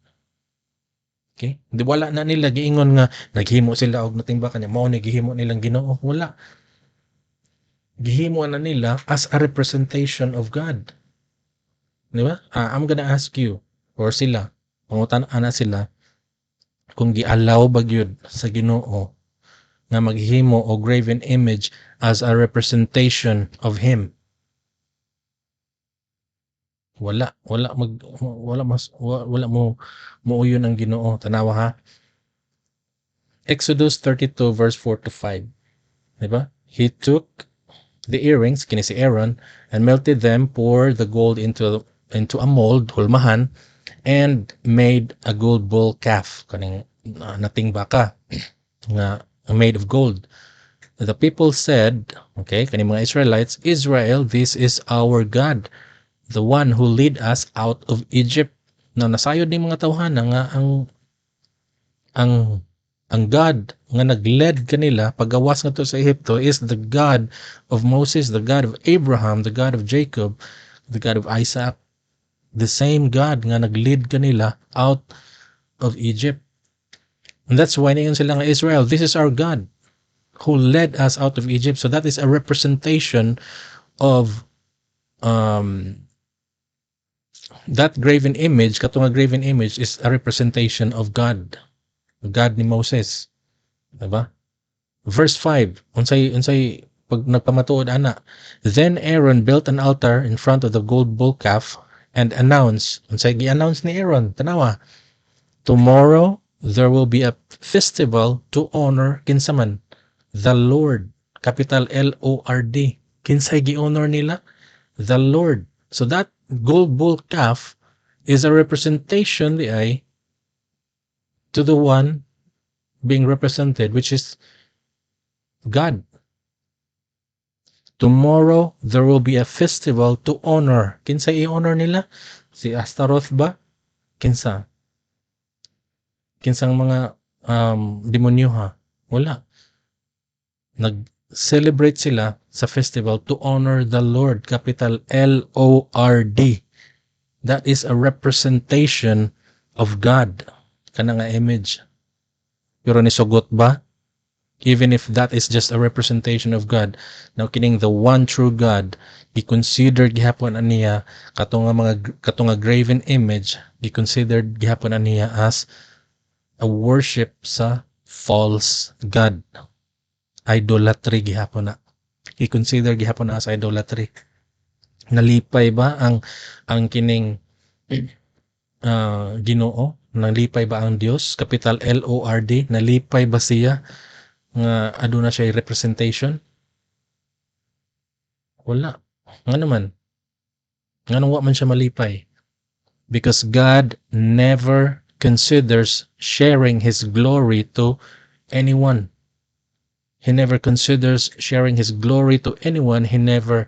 S1: Okay? Di wala na nila giingon nga naghimo sila og natimba kanya mao ni gihimo nilang Ginoo. Wala. Gihimo na nila as a representation of God. Di ba? I'm gonna ask you or sila, pangutan-ana sila kung gi-allow ba gyud sa Ginoo nga maghimo o graven image as a representation of Him. Wala mo muuyon ang Ginoo. Tanawa ha. Exodus 32 verse 4 to 5. Diba? He took the earrings, kini si Aaron, and melted them, poured the gold into a mold, hulmahan, and made a gold bull calf, kaning nating baka nga made of gold. The people said, okay, kaning mga Israelites, Israel, this is our God, the one who lead us out of Egypt. na nasayod ning mga tawhana nga ang ang God nga nagled kanila pagawas ngadto sa Ehipto is the God of Moses, the God of Abraham, the God of Jacob, the God of Isaac, the same God nga naglead kanila out of Egypt. And that's why ngayon sila nga Israel, this is our God who led us out of Egypt. So that is a representation of that graven image. Katong nga graven image is a representation of God, God ni Moses, diba? Verse 5, unsay pag nagpamatuod ana, then Aaron built an altar in front of the gold bull calf and announced, unsay gi-announce ni Aaron, tanawa, tomorrow there will be a festival to honor kinsaman, the Lord, capital L-O-R-D. Kinsay gi-honor nila? The Lord. So that gold bull calf is a representation to the one being represented, which is God. Tomorrow there will be a festival to honor. Kinsa i-honor nila? Si Astaroth ba? Kinsang mga demonyo ha? Wala. Nag-celebrate sila sa festival to honor the Lord, capital L-O-R-D. That is a representation of God. Kana nga image. Pero nisugot ba? Even if that is just a representation of God, now kining the one true God, gi-considered gihapon aniya katong nga graven image, gi-considered gihapon aniya as a worship sa false God. Idolatry gihapon na. I-consider gihapon na as idolatry. Nalipay ba ang kining Ginoo? Nalipay ba ang Dios? Capital L-O-R-D. Nalipay ba siya nga aduna siya representation? Wala. Nga naman. Nga nang wa man siya malipay. Because God never considers sharing His glory to anyone. He never considers sharing His glory to anyone. He never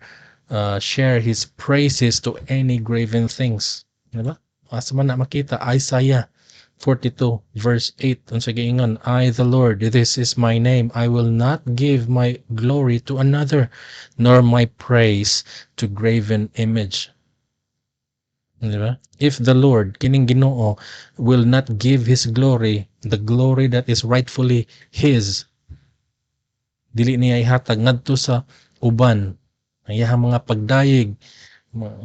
S1: share His praises to any graven things. Diba? Asa man na makita, Isaiah 42 verse 8 unsa giingon, I the Lord, this is my name, I will not give my glory to another, nor my praise to graven image. Diba? If the Lord, kining Ginoo, will not give His glory, the glory that is rightfully His, dili niya ihatag ngadto sa uban, ang iyang mga pagdayeg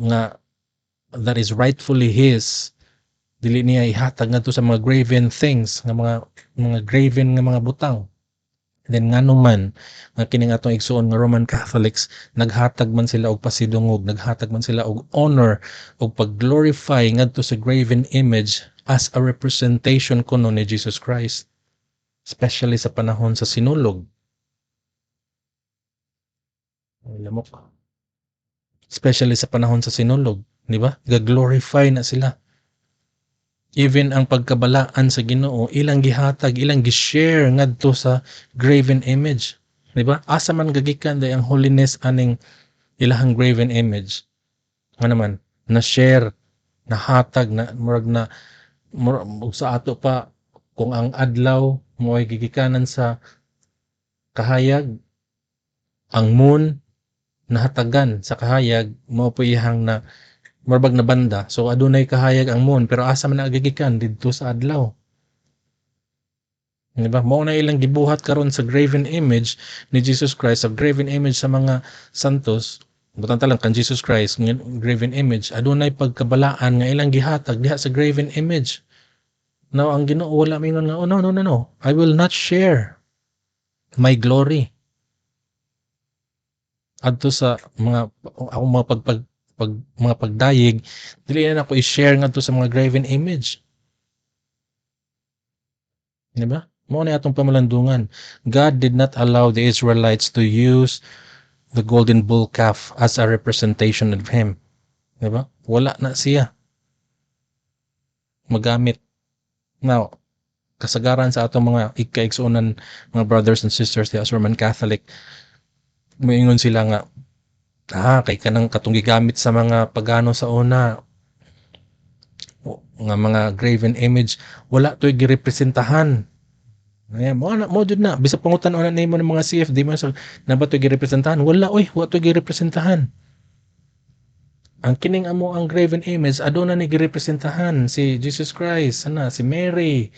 S1: nga that is rightfully His, dili niya ihatag ngadto sa mga graven things, nga mga graven nga mga butang. Then ngano man nga kining atong igsuon nga Roman Catholics, naghatag man sila og pasidungog, naghatag man sila og honor og pag-glorify ngadto sa graven image as a representation kuno ni Jesus Christ, especially sa panahon sa sinulog. Lamok. Especially sa panahon sa sinulog, di ba? Ga-glorify na sila. Even ang pagkabalaan sa Ginoo, ilang gihatag, ilang gi-share ngadto sa graven image, di ba? Asa man gagikan day ang holiness aning ilahang graven image. Nga naman, na share, na hatag, na murag na sa ato pa kung ang adlaw mo ay gigikanan sa kahayag, ang moon nahatagan sa kahayag mo po ihang na marbag na banda. So adunay kahayag ang moon, pero asa man nagigikan didto sa adlaw. Diba? Mao na ilang gibuhat karon sa graven image ni Jesus Christ, sa graven image sa mga santos. Butang talang kan Jesus Christ, graven image, adunay pagkabalaan nga ilang gihatag diha sa graven image. Now ang Ginoo wala mingon nga, oh, no. I will not share my glory adto sa mga mga pagdayeg, dili na ako i-share ngadto sa mga graven image. Diba? Mao na atong pamalandungan. God did not allow the Israelites to use the golden bull calf as a representation of Him. Diba? Wala na siya magamit. Now, kasagaran sa atong mga ikaigsuonan, mga brothers and sisters as Roman Catholic, moingon sila nga, kay kanang katong gigamit sa mga pagano sa una, nga mga graven image wala to'y girepresentahan. Ayan, mo jud na bisag pangutan-on na nimo ng mga CFD mo sa na ba to'y girepresentahan? Wala oy, wa to'y girepresentahan. Ang kining amo ang graven image aduna ni girepresentahan si Jesus Christ, si Mary,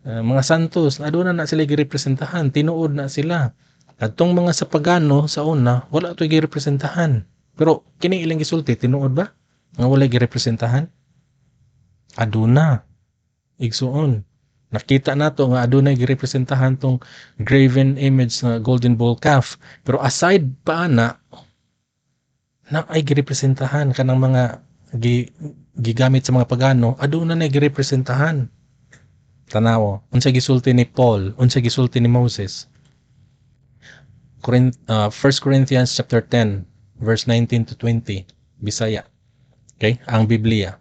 S1: mga santos, aduna na sila girepresentahan, tinuod na sila. Adtong mga sa pagano sa una, wala to'y girepresentahan. Pero kini ilang gisulti tinuod ba? Nga wala girepresentahan? Aduna. Igsuon. Nakita nato nga adunay girepresentahan tong graven image na golden bull calf. Pero aside pa na ay girepresentahan kanang mga gigamit sa mga pagano, aduna na girepresentahan. Tanawo, unsa gisulti ni Paul, unsa gisulti ni Moses. 1 Corinthians chapter 10 verse 19 to 20 Bisaya. Okay? Ang Biblia.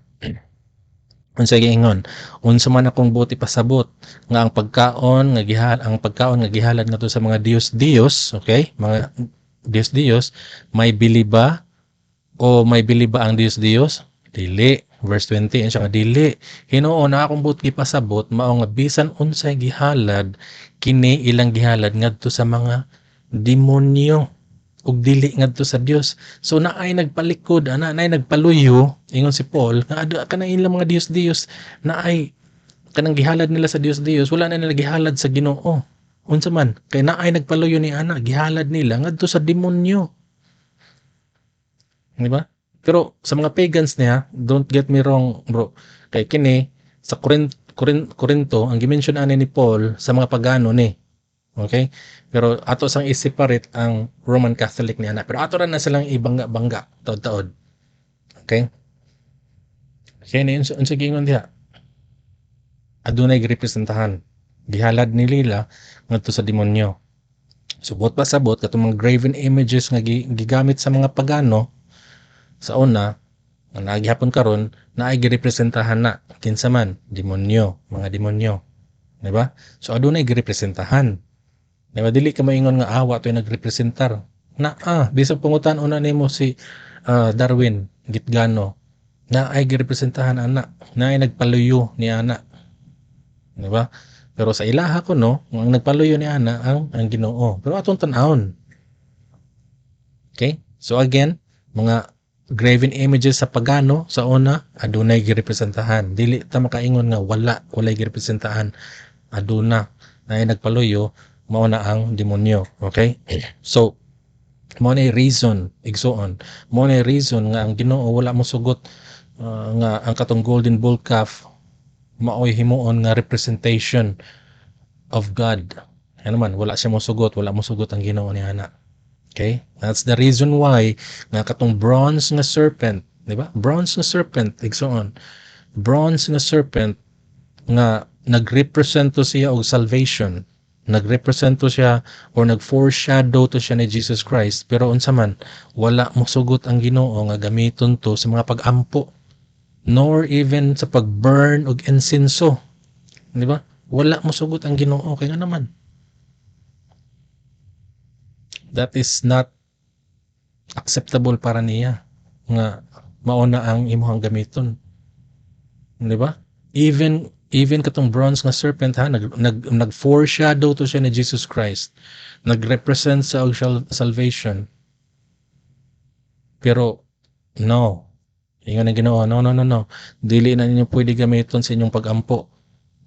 S1: Unsa giingon? Unsa man akong buti pasabot nga ang pagkaon nga gihalad ngadto sa mga Dios, okay? Mga Dios, may bili ba o may bili ba ang Dios? Dili. Verse 20, siya nga dili. Hinuon na akong buti pasabot mao nga bisan unsay gihalad kini ilang gihalad ngadto sa mga demonyo ug dili ngadto sa Dios. So naay nagpalikod, naay nagpaluyo, ingon si Paul, nga kanang ilang mga Dios naay kanang gihalad nila sa Dios, wala na nila gihalad sa Ginoo. Unsa man, kay naay nagpaluyo ni ana, gihalad nila ngadto sa demonyo. Di ba? Pero sa mga pagans niya, don't get me wrong, bro. Kay kini sa Corinto, ang gimension ani ni Paul sa mga pagano ni. Okay? Pero ato sang i-separate ang Roman Catholic niya na. Pero ato ra na silang ibangga-bangga taod-taod. Okay? Kaya na yun, unsa gingon diha? Adunay girepresentahan. Gihalad ni Lila ngadto sa demonyo. Subot pa sabot katong mga graven images nga gigamit sa mga pagano sa una, nga nagihapon karon na ay girepresentahan na kinsa man demonyo, mga demonyo. Di ba? So adunay girepresentahan. Diba, dili ka maingon nga awa to'y nagrepresentar. Bisag pangutan una nimo si Darwin Gitgano na ay girepresentahan ana, na ay nagpaluyo ni ana. Diba? Pero sa ilaha ko no, ang nagpaluyo ni ana ang Ginoo. Pero atong tan-awon. Okay? So again, mga graven images sa pagano sa una adunay girepresentahan. Dili ta makaingon nga walay girepresentahan. Aduna na ay nagpaluyo mao na ang demonyo. Okay? So, mao na reason, igsuon. Mao na reason nga ang Ginoo wala mo sugot nga ang katong golden bull calf maoy himuon nga representation of God. Ano man, wala siya mo sugot ang Ginoo ni ana. Okay? That's the reason why nga katong bronze nga serpent, di ba? Bronze nga serpent, igsuon. Bronze nga serpent nga nagrepresento siya og salvation. Nagrepresento siya or nag-foreshadow to siya ni Jesus Christ, pero unsa man wala mo sugot ang Ginoo nga gamiton to sa mga pag-ampo nor even sa pag-burn og insenso, di ba? Wala mo sugot ang Ginoo kay nga naman that is not acceptable para niya nga mauna ang imuhang gamiton, di ba? Even katong bronze nga serpent nag-foreshadow to siya ni Jesus Christ. Nag-represent sa salvation. Pero, no. Ingon ang Ginoo, no. Dili na ninyo pwede gamiton sa inyong pag-ampo.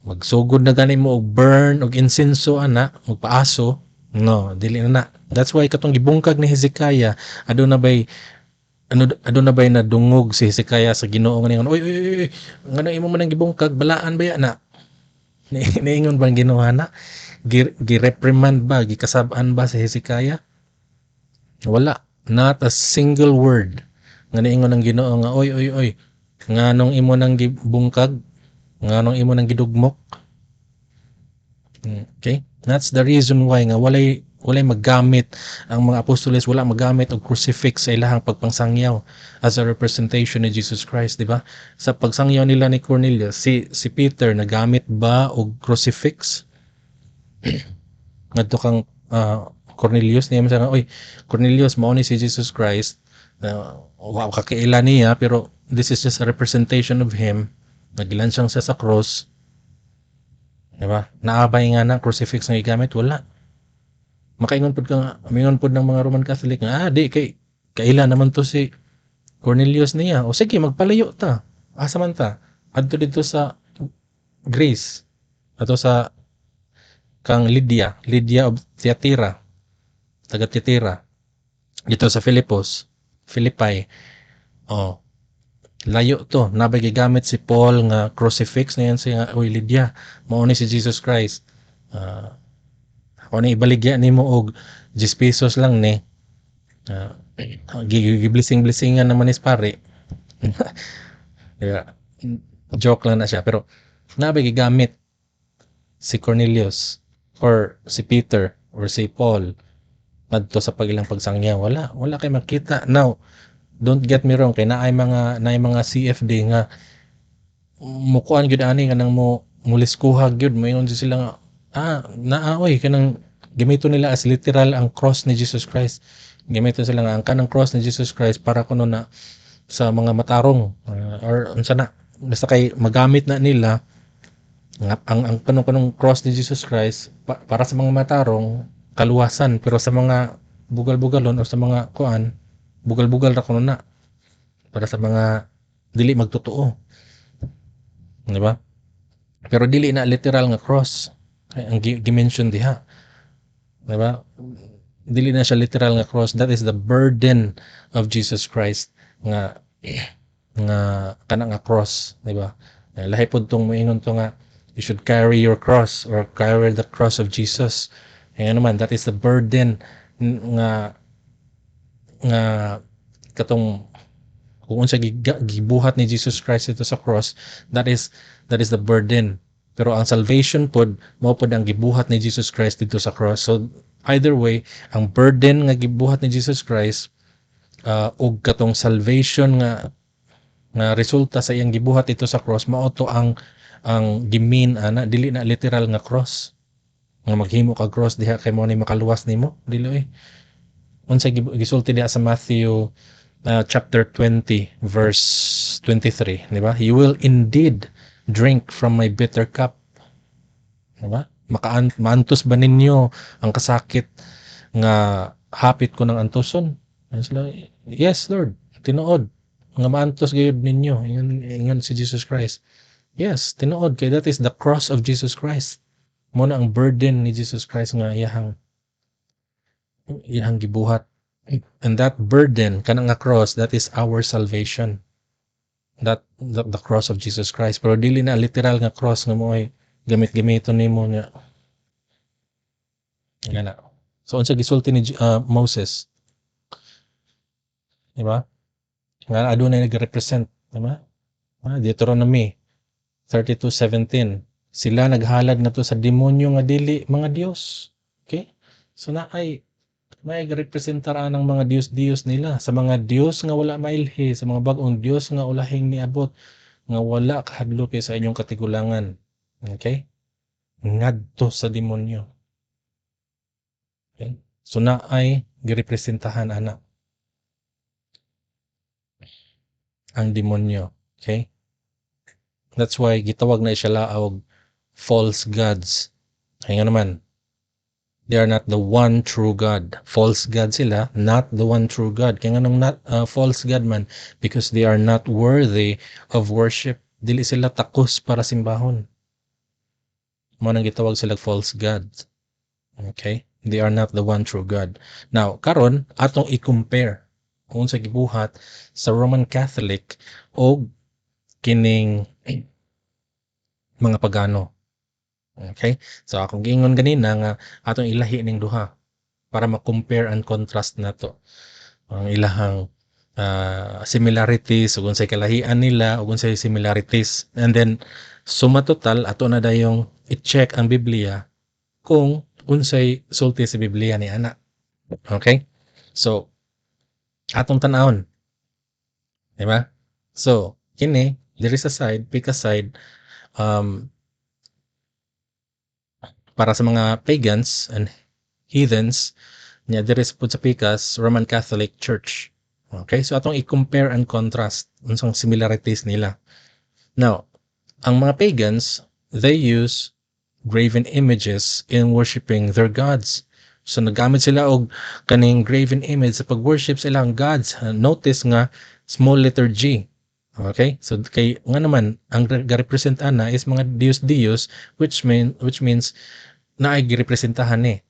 S1: Magsugod na gani mo og burn og insenso magpaaso. No, dili na. That's why katong gibungkag ni Hezekiah, aduna bay na dungog si Hezekiah sa Ginoo nga ningon, oy, ngano imo man ang gibungkag, balaan ba na? Niingon bang Ginoo na? Gireprimand ba, gikasab-an ba si Hezekiah? Wala, not a single word. Nga niingon ang Ginoo nga, oy, nganong imo nang gibungkag, nganong imo nang gidugmok. Okay? That's the reason why nga walay maggamit ang mga apostoles, wala maggamit og crucifix sa ilahang pagpangsangyaw as a representation ni Jesus Christ, di ba? Sa pagsangyaw nila ni Cornelius, si Peter nagamit ba og crucifix? Ngadto kang Cornelius niya nga, oy Cornelius, mao ni si Jesus Christ, wow, kakaila niya pero this is just a representation of him. nagilansyang siya sa cross, di ba? Naabay nga na crucifix nga gigamit, wala. Makaingon pud ka nga, mingon pud ng mga Roman Catholic nga, di kay kaila naman to si Cornelius niya. O sige, magpalayo ta. Asa man ta? Adto dito sa Greece, ato sa kang Lydia of Thyatira, taga Thyatira, dito sa Philippi. Oh, layo to. Nabay gigamit si Paul nga crucifix na yan siya, oy Lydia, mao ni si Jesus Christ. Ah, ako na ibaligya nimo og 10 pesos lang ni. Ah, blessing naman is pare. Diba? Joke lang na siya. Pero nabay gigamit si Cornelius or si Peter or si Paul adto sa pagilang pagsangya. Wala kay makita. Now, don't get me wrong, kay naay mga CFD nga mukuan gyud ani kanang muliskuhag gyud moingon sila nga naaoy kanang gamiton nila as literal ang cross ni Jesus Christ. Gamiton sila nga ang kanang cross ni Jesus Christ para kuno na sa mga matarong or unsa na basta kay magamit na nila ang kanong cross ni Jesus Christ para sa mga matarong kaluwasan, pero sa mga bugal-bugalon o sa mga kuan bugal-bugal ra kuno na para sa mga dili magtotoo, di ba? Pero dili na literal nga cross ang gi-mention diha, di ba? Dili na siya literal nga cross. That is the burden of Jesus Christ nga kana nga cross, di ba? Lahi pod tong moingon to nga you should carry your cross or carry the cross of Jesus. Ngayon naman, that is the burden nga katong kung unsa gibuhat ni Jesus Christ ito sa cross, that is the burden. Pero ang salvation pod mao pod ang gibuhat ni Jesus Christ dito sa cross. So either way, ang burden nga gibuhat ni Jesus Christ ug katong salvation nga resulta sa iyang gibuhat ito sa cross, mao to ang gimin ana, dili na literal nga cross nga maghimo ka cross diha kay mo ni makaluwas nimo, dili unsa gisulti diha sa Matthew chapter 20 verse 23, di ba? You will indeed drink from my bitter cup, di ba? Maantos ba ninyo ang kasakit nga hapit ko ng antuson? Yes, Lord, tinuod nga maantos gayud ninyo. Ingon si Jesus Christ. Yes, tinuod kay that is the cross of Jesus Christ. Mo na ang burden ni Jesus Christ nga iyahang gibuhat. And that burden kanang nga cross, that is our salvation. That the cross of Jesus Christ. Pero dili na literal nga cross nga mo ay gamit-gamiton nimo nga. Ngana. So unsa gisulti ni Moses? Di ba? Nga adunay nag-represent, di ba? Deuteronomy 32:17. Sila naghalad na to sa demonyo nga dili mga Dios. Okay? So naay representar ang mga Dios nila sa mga Dios nga wala mailhi, sa mga bag-ong Dios nga ulahing niabot nga wala kahadlo kay sa inyong katigulangan. Okay? Ngadto sa demonyo. Okay? So naay girepresentahan ana ang demonyo. Okay? That's why gitawag na siya laog false gods. Kaya nga naman, they are not the one true God. False God sila, not the one true God. Kaya nga nung not false God man, because they are not worthy of worship. Dili sila takos para simbahon. Mo nang gitawag sila false gods. Okay? They are not the one true God. Now, karon atong i-compare kung sa gibuhat sa Roman Catholic o kining mga pagano. Okay? So akong giingon ganina nga atong ilahi ning duha para ma-compare and contrast nato ang ilahang similarities ug unsay kalahian nila ug unsay similarities, and then suma total ato na dayong i-check ang Biblia kung unsay sulti sa Biblia ni ana. Okay? So atong tan-awon, di ba? So kini diri sa side, pick a side, para sa mga pagans and heathens nya diri sa pikas Roman Catholic Church. Okay, so atong i-compare and contrast unsang similarities nila. Now, Ang mga pagans, they use graven images in worshiping their gods. So nagamit sila og kaning graven image sa pag-worship sa ilang gods. Notice nga small letter G. Okay? So kay nga naman ang ga-represent ana is mga Diyos which means na ay girepresentahan ni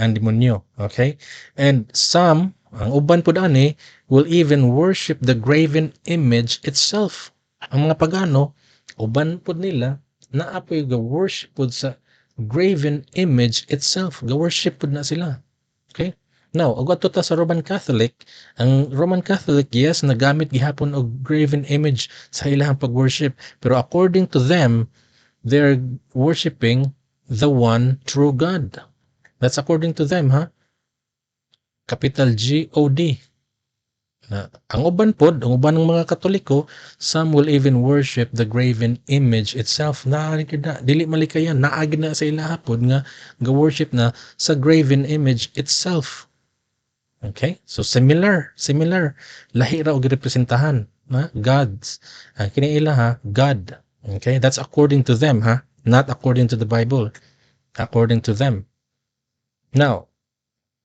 S1: ang demonyo. Okay? And some ang uban pud ani will even worship the graven image itself. Ang mga pagano uban pud nila naapoy ga-worship pud sa graven image itself. Ga-worship pud na sila. Okay? Now, og ato ta sa Roman Catholic, ang Roman Catholic, yes, nagamit gihapon og graven image sa ilang pag-worship. Pero according to them, they're worshiping the one true God. That's according to them, ha? Capital G-O-D. Na, ang uban ng mga Katoliko, some will even worship the graven image itself. Dili malikayan, naagi na sa ilahapod nga ga-worship na sa graven image itself. Okay? So similar. Lahi ra og representahan, na gods. Kini ila ha, God. Okay? That's according to them, ha? Not according to the Bible. According to them. Now,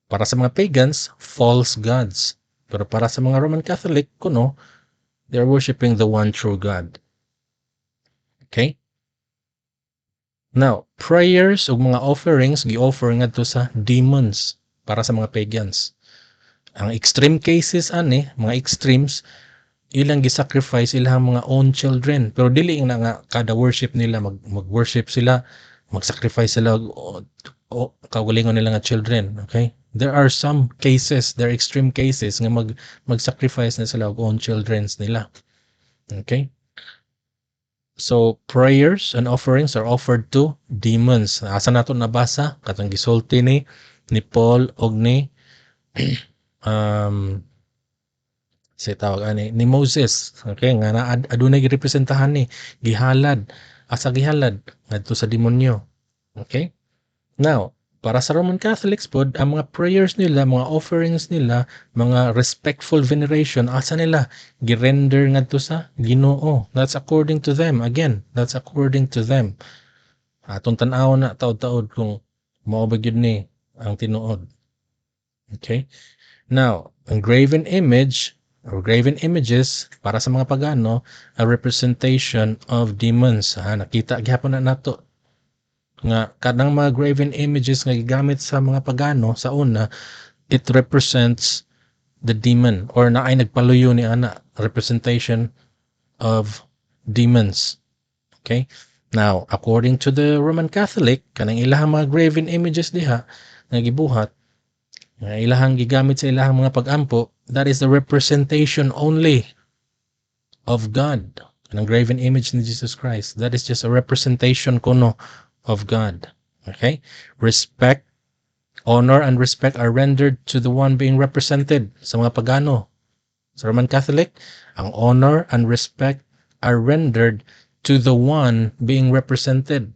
S1: para sa mga pagans, false gods. Pero para sa mga Roman Catholic, kuno, they're worshiping the one true God. Okay? Now, prayers o mga offerings, gi-offer nga to sa demons para sa mga pagans. Ang extreme cases, mga extremes, ilang gi-sacrifice ilang mga own children. Pero dili na nga kada worship nila, mag-worship sila, mag-sacrifice sila o kaugalingon nila nga children. Okay? There are some cases, there are extreme cases nga mag-sacrifice na sila og own childrens nila. Okay? So, prayers and offerings are offered to demons. Asa nato nabasa? Katong gisulti ni Paul og ni say tawag ni Moses. Okay? Nga adunay girepresentahan ni gihalad. Asa gihalad? Ngadto sa demonyo. Okay? Now, para sa Roman Catholics pod, ang mga prayers nila, mga offerings nila, mga respectful veneration, asa nila girender ngadto sa Ginoo. That's according to them. Again, that's according to them. Atong tan-awon na taod-taod kung mao ba gyud ni ang tinuod. Okay? Now, ang graven image or graven images para sa mga pagano, a representation of demons. Nakita gyapon na nato nga kadang mga graven images nga gigamit sa mga pagano sa una, it represents the demon or naay nagpaluyo ni ana, representation of demons. Okay? Now, according to the Roman Catholic, kanang ilahang mga graven images diha nga gibuhat, nga ilahang gigamit sa ilahang mga pag-ampo, that is the representation only of God. Kanang graven image ni Jesus Christ, that is just a representation kuno of God. Okay? Respect, honor, and respect are rendered to the one being represented sa mga pagano. Sa Roman Catholic, ang honor and respect are rendered to the one being represented.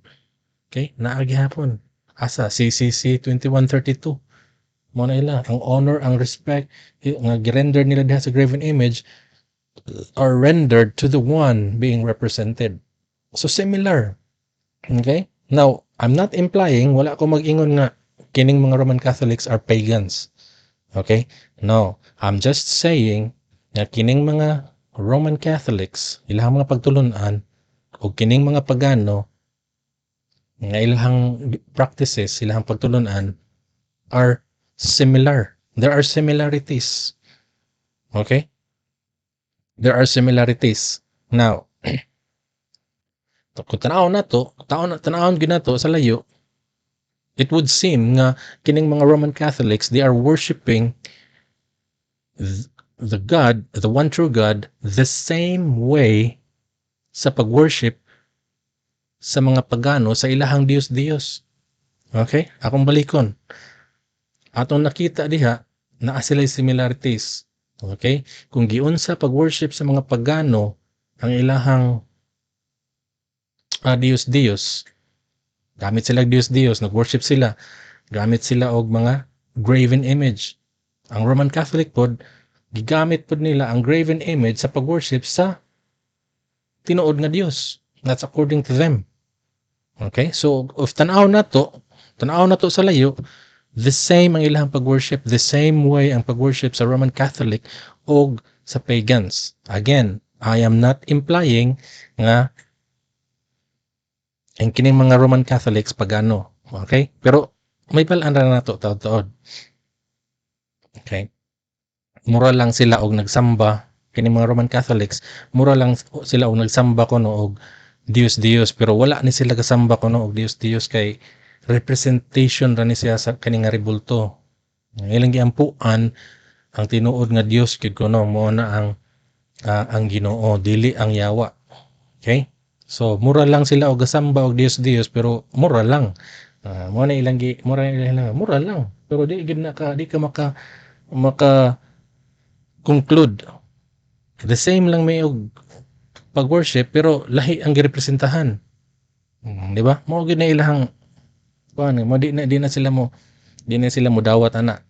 S1: Okay? Naagihapon. Asa? CCC 2132. Muna ila. Ang honor, ang respect, nga girender nila diha sa graven image are rendered to the one being represented. So, similar. Okay? Now, I'm not implying, wala ko mag-ingon nga kining mga Roman Catholics are pagans. Okay? No. I'm just saying na kining mga Roman Catholics, ilang mga pagtulunan, o kining mga pagano, nga ilang practices, ilang pagtulunan, are similar. There are similarities. Okay? There are similarities. Now, kung tanawon ginato sa layo, it would seem nga kining mga Roman Catholics, they are worshiping the God, the one true God, the same way sa pag-worship sa mga pagano sa ilahang Diyos. Okay? Akong balikon. Atong nakita diha, naa sila'y similarities. Okay? Kung giunsa pag-worship sa mga pagano, ang ilahang Diyos. Gamit sila Diyos, nag-worship sila. Gamit sila og mga graven image. Ang Roman Catholic pod, gigamit pod nila ang graven image sa pag-worship sa tinuod nga Diyos. That's according to them. Okay? So, if tanaw na to sa layo, the same ang ilang pag-worship, the same way ang pag-worship sa Roman Catholic o sa pagans. Again, I am not implying nga ang kining mga Roman Catholics pagano. Okay? Pero may balaan ra na to taod-taod. Okay? Mura lang sila og nagsamba kining mga Roman Catholics, mura lang sila og nagsamba kuno og Dios Dios, pero wala ni sila kasamba kuno og Dios Dios kay representation ra ni siya sa kaning nga rebulto. Ilang giampuan ang tinuod nga Dios gid kuno mo na ang Ginoo, dili ang yawa. Okay? So mura lang sila og gasamba og Dios Dios, pero mura lang. Mo na ilang mura lang. Pero di gid di ka maka conclude. The same lang may og pag-worship pero lahi ang girepresentahan. Di ba? Mo gid na ilang kuan mo di na sila mo dawat ana.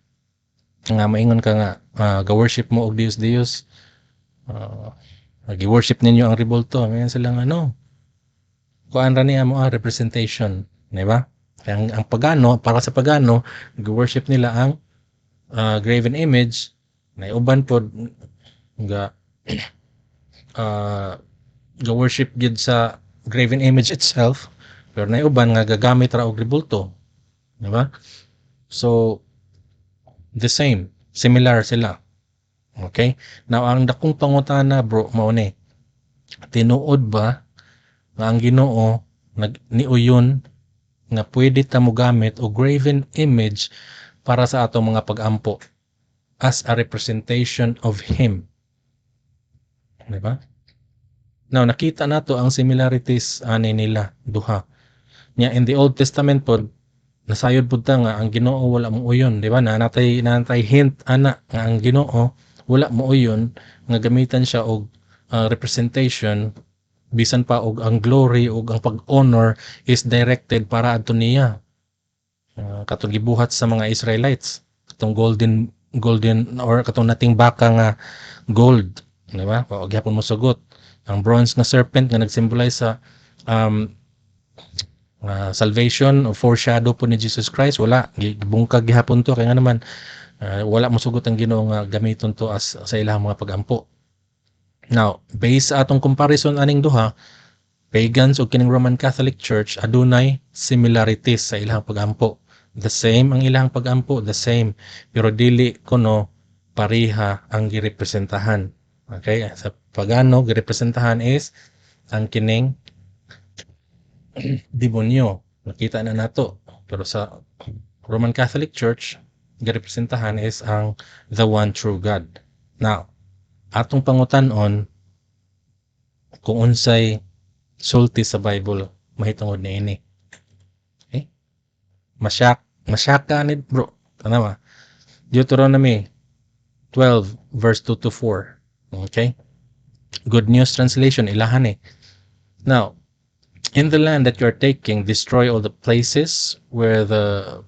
S1: Nga maingon ka nga ga-worship mo og Dios Dios. Gi-worship ninyo ang rebulto. May silang kuan ra niya mo representation, di ba? Ang pagano, para sa pagano, gi-worship nila ang graven image na uban pod ga ga-worship gid sa graven image itself, pero na uban nga gagamit ra og rebulto, di ba? So the same, similar sila. Okay? Now ang dakong pangutana bro mao ni, tinuod ba nga ang Ginoo niuyon nga pwede ta mo gamit o graven image para sa atong mga pag-ampo as a representation of Him? Di ba? Now, nakita nato ang similarities ani nila duha. Nya in the Old Testament pod nasayod pud ta nga ang Ginoo wala mo uyon, di ba? Natay hint ana nga ang Ginoo wala mo uyon nga gamitan siya og representation, bisan pa og ang glory og ang pag-honor is directed para adto niya. Katong gibuhat sa mga Israelites, katong golden or katong nating baka nga gold, di ba? O gyapon mo sugot ang bronze nga serpent nga nag-symbolize sa salvation o foreshadow po ni Jesus Christ, wala gibungkag gihapon to kay nga naman wala mo sugot ang Ginoo nga gamiton to as sa ilang mga pag-ampo. Now, based sa atong comparison aning duha, pagans o kining Roman Catholic Church adunay similarities sa ilang pag-ampo. The same ang ilang pag-ampo, the same, pero dili kuno pariha ang girepresentahan. Okay? Sa pagano girepresentahan is ang kining demonyo. Nakita na nato. Pero sa Roman Catholic Church, girepresentahan is ang the one true God. Now, atong pangutan-on kung unsay sulti sa Bible mahitungod ni ini. Okay? Masyaka ni bro. Tanawa. Deuteronomy 12 verse 2 to 4. Okay? Good News Translation ilahan eh. Now, in the land that you are taking, destroy all the places where the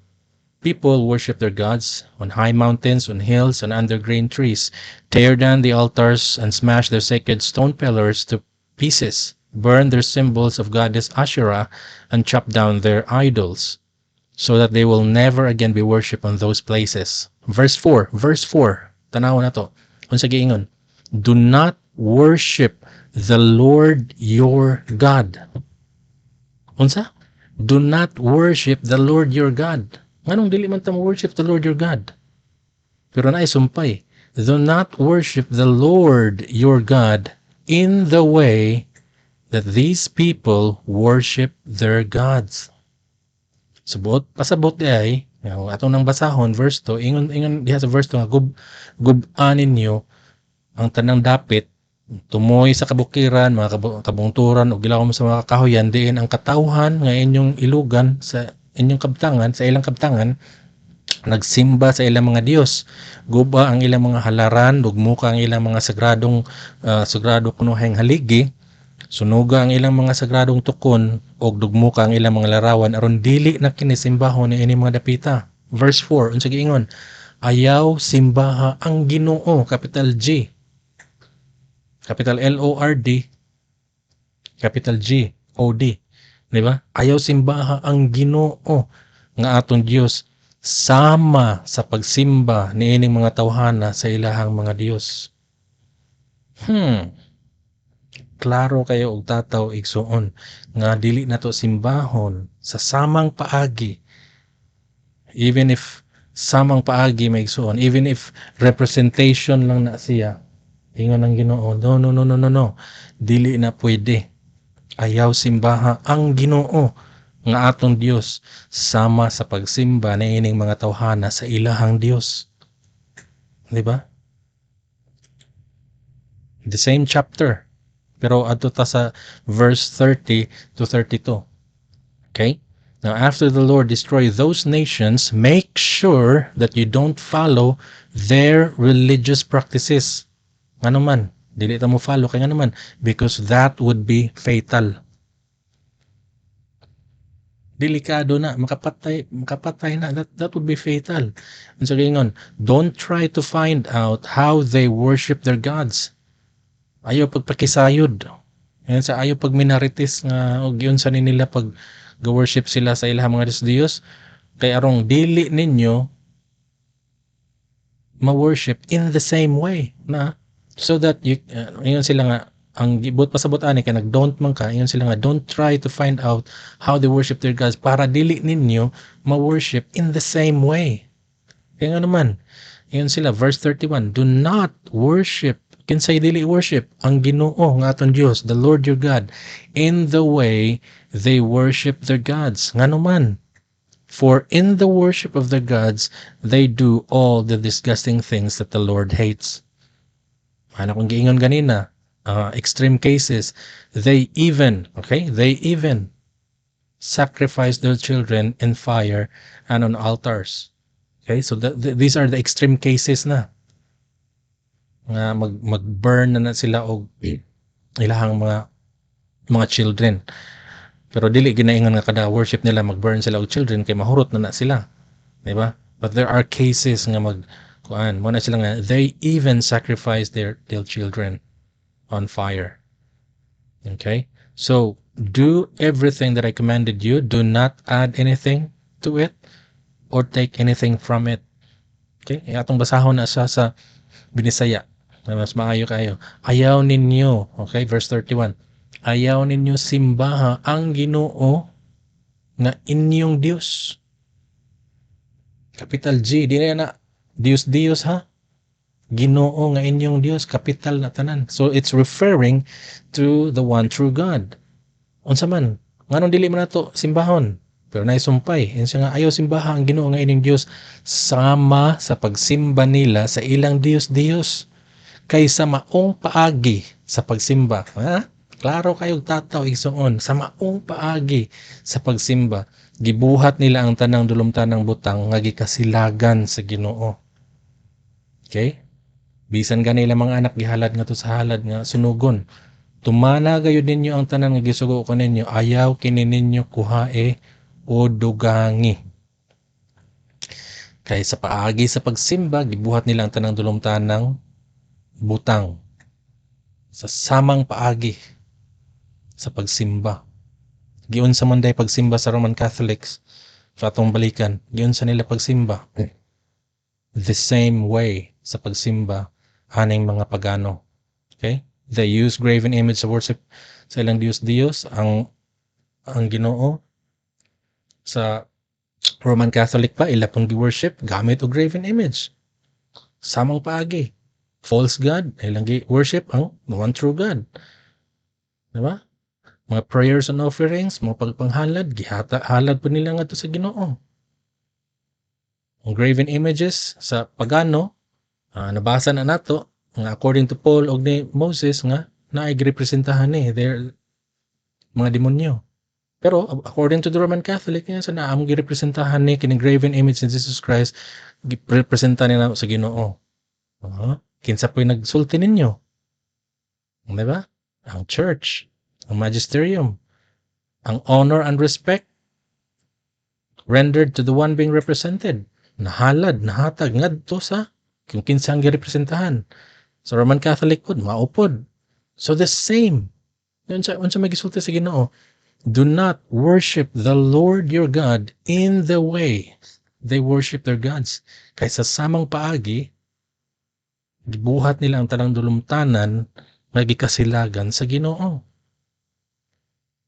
S1: people worship their gods, on high mountains, on hills, and under green trees. Tear down the altars and smash their sacred stone pillars to pieces. Burn their symbols of goddess Asherah and chop down their idols, so that they will never again be worshipped on those places. Verse 4. Tanaw na to. Unsa giingon? Do not worship the Lord your God. Unsa? Do not worship the Lord your God. Nganong dili man ta mo worship the Lord your God? Pero naay sumpay. Do not worship the Lord your God in the way that these people worship their gods. Pasabot di ay, atong nang basahon, verse 2, ingon diha sa verse 2 nga gub-anin niyo ang tanang dapit, tumoy sa kabukiran, mga kabungturan o gilaw mo sa mga kahoyan, diin ang katawhan nga inyong ilugan sa inyong kabtangan, sa ilang kabtangan, nagsimba sa ilang mga Dios. Guba ang ilang mga halaran, dugmuka ang ilang mga sagrado kunuhang haligi, sunuga ang ilang mga sagradong tukon, o dugmuka ang ilang mga larawan, aron dili na kinisimbahon ni ini mga dapita. Verse 4, unsa giingon? Ayaw simbaha ang Ginoo, capital G, capital Lord, Capital G, O-D. Di ba? Ayaw simbaha ang Ginoo nga atong Dios sama sa pagsimba niining mga tawhana sa ilahang mga Dios. Klaro kayo og tataw igsuon nga dili nato simbahon sa samang paagi, even if samang paagi maigsuon, even if representation lang na siya, ingon ang Ginoo, no, dili na pwede. Ayaw simbaha ang Ginoo nga atong Dios sama sa pagsimba na ining mga tawhana sa ilahang Dios. Di ba? The same chapter, pero adto ta sa verse 30 to 32. Okay? Now, after the Lord destroy those nations, make sure that you don't follow their religious practices. Ano man, dili ta mo follow kay ano man, because that would be fatal. Delikado na, makapatay na, that would be fatal. And so gingon, don't try to find out how they worship their gods. Ayaw pagpakisayod. Yan sa ayaw pag minarites nga og yun sa nila pag go-worship sila sa ilang mga Diyos kay arong dili ninyo ma-worship in the same way na so that you ingon sila nga ang gibot pasabot ani kay nag-don't man ka, ingon sila nga don't try to find out how they worship their gods para dili ninyo ma-worship in the same way. Kaya nga naman, ingon sila verse 31, do not worship kinsay dili worship ang Ginoo nga aton Dios, the Lord your God, in the way they worship their gods. Ngano man? For in the worship of their gods, they do all the disgusting things that the Lord hates. Ano kung giingon ganina, extreme cases, they even sacrifice their children in fire and on altars. Okay, so these are the extreme cases na. Nga mag-burn na sila og ilahang mga children. Pero dili ginaingon nga kada worship nila mag-burn sila og children kay mahurot na sila. Di ba? But there are cases nga mo na sila nga they even sacrifice their children on fire. Okay? So, do everything that I commanded you. Do not add anything to it or take anything from it. Okay? Atong basahon na siya sa Binisaya. Mas maayo kayo. Ayaw ninyo, okay, verse 31. Ayaw ninyo simbaha ang Ginoo nga inyong Dios. Capital G, di na Dios ha? Ginoo nga inyong Dios, capital na tanan. So it's referring to the one true God. Unsa man, nganong dili man nato simbahon? Pero naisumpay, yan siya nga ayaw simbaha ang Ginoo nga inyong Dios sama sa pagsimba nila sa ilang Dios kaysa maong paagi sa pagsimba. Ha? Klaro kayong tataw igsuon sa maong paagi sa pagsimba. Gibuhat nila ang tanang dulumtanang butang nga gikasilagan sa Ginoo. Okay? Bisan ganila mga anak gihalad nga to sa halad nga sunugon. Tumana gayud ninyo ang tanan nga gisugo ko ninyo, ayaw kini ninyo kuhae o dugangi. Kay sa paagi sa pagsimba, gibuhat nila ang tanang dulumtanang butang sa samang paagi sa pagsimba. Giun sa manday pagsimba sa Roman Catholics sa atong balikan, giun sa nila pagsimba. The same way sa pagsimba aning mga pagano. Okay? They use graven image to worship sa ilang Diyos ang Ginoo. Sa Roman Catholic pa ila pong gi-worship gamit og graven image. Samang paagi. False God, ilang worship ang one true God. Diba? Mga prayers and offerings, mga pagpanghalad, halad po nila nga to sa Ginoo. Ang graven images sa pagano, nabasa na nato, nga according to Paul og ni Moses nga naay-representahan they're mga demonyo. Pero according to the Roman Catholic, sa naamong girepresentahan ni kining graven image ni Jesus Christ, girepresenta nila sa Ginoo. Kinsa po'y nagsulti ninyo? Diba? Ang church, ang magisterium, ang honor and respect rendered to the one being represented. Nahalad, nahatag, ngadto sa kung kinsang girepresentahan. Sa Roman Catholic pod, maupod. So the same Unsa may gisulti sa Ginoo? Do not worship the Lord your God in the way they worship their gods. Kay sa samang paagi, gibuhat nila ang tanang dulumtanan nga gikasilagan sa Ginoo.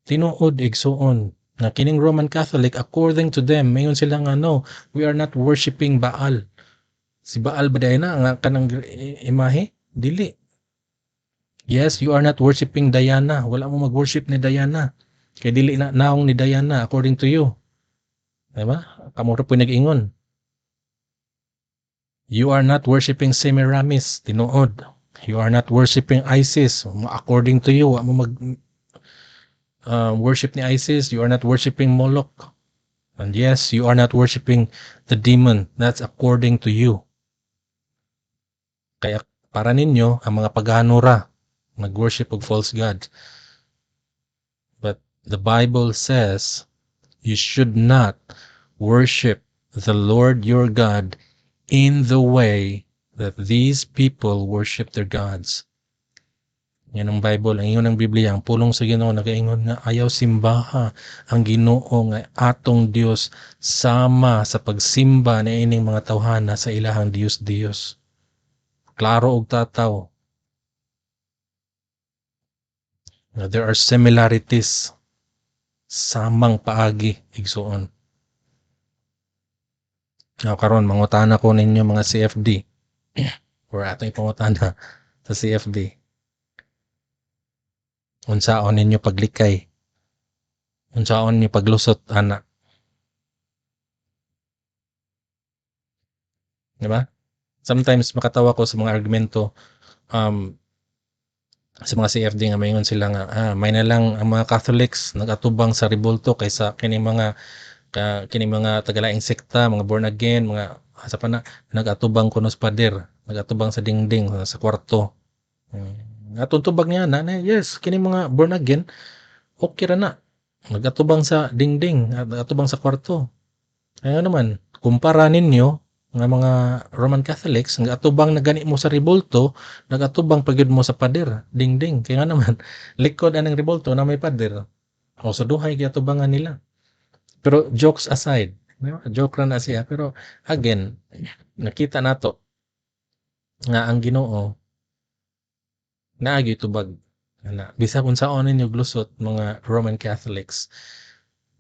S1: Tinuod igsuon na kining Roman Catholic, according to them, mayon sila nga no, we are not worshiping Baal. Si Baal ba na nga kanang imahe? Dili. Yes, you are not worshiping Diana. Wala mo mag-worship ni Diana. Kay dili na naong ni Diana according to you. Diba? Kamo ra po nag-ingon. You are not worshiping Semiramis. Tinuod. You are not worshiping Isis. According to you, mo mag worship ni Isis. You are not worshiping Moloch. And yes, you are not worshiping the demon. That's according to you. Kaya para ninyo, ang mga pagano ra, nag-worship of false god. But the Bible says, you should not worship the Lord your God in the way that these people worship their gods. Yan ang Bible, ang ingon ng Biblia, ang pulong sa Ginoo nagaingon nga ayaw simbaha ang Ginoo nga atong Dios sama sa pagsimba na ining mga tawhana sa ilahang Dios. Klaro og tataw. There are similarities samang paagi igsuon. Now karon mangutana ko ninyo mga CFD or atong pangutana sa CFD. Unsaon ninyo paglikay? Unsaon ninyo paglusot ana? Diba? Sometimes makatawa ko sa mga argumento sa mga CFD nga mayngon sila nga may na lang ang mga Catholics nagatubang sa rebulto kaysa kining mga tagalaing sekta, mga born again, mga asa pa na nagatubang kuno sa pader, nagatubang sa dingding sa kwarto. Atong tubag niya na yes, kining mga born again okay ra na. Nagatubang sa dingding, nagatubang sa kwarto. Ayun naman, kumpara ninyo nga mga Roman Catholics, nagatubang na gani mo sa rebulto, nagatubang pagyud mo sa pader, dingding. Kaya nga naman, likod anang rebulto na may pader. O sa duhay gatubangan nila. Pero jokes aside, joke ra na siya. Pero again, nakita nato nga ang Ginoo naagi tubag ana bisag unsaon ninyo glusot mga Roman Catholics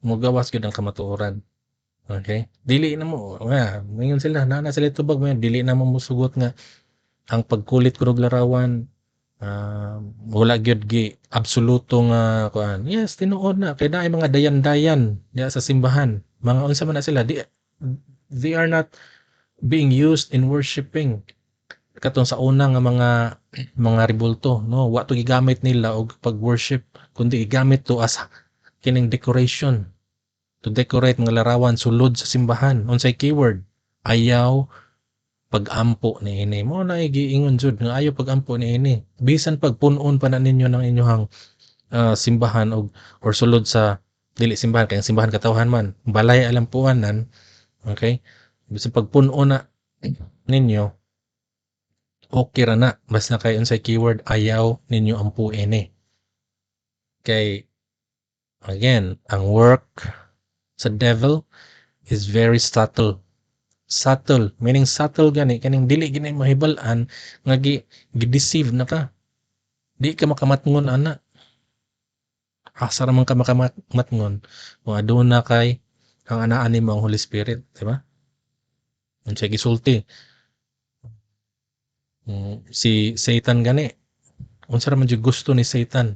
S1: mogawas gyud ang kamatuoran. Okay, dili na mo nga ngayon sila na sila tubag mo dili na mo musugot nga ang pagkulit kurog larawan wala gyud gi absoluto nga kuan. Yes, tinuod na kay naay mga dayan-dayan diya sa simbahan, mga unsa man na sila, they are not being used in worshiping katong sa una nga mga rebulto, no, wa to gigamit nila og pag-worship kundi gigamit to as kining decoration, to decorate nga larawan sulod sa simbahan. Unsay keyword? Ayaw pag-ampo ni ini. Mo na giingon jud nga ayaw pag-ampo ni ini. Bisan pagpun-on pa na ninyo ng inyong simbahan or sulod sa dili simbahan kay simbahan katawhan man, balay alampuanan, okay? Bisan pagpun-on na ninyo okay ra na basta kay unsay keyword ayaw ninyo ampo ini. Kay again, ang work sa devil is very subtle. Subtle, meaning subtle gani kaning dili gini mahibal-an nga gi-deceive na ka. Di ka makamatngon ana. Asa ra man ka makamatngon kung aduna kay ang anaan nimo ang Holy Spirit, di ba? Unsay gisulti? Si Satan gani. Unsa ra man jud gusto ni Satan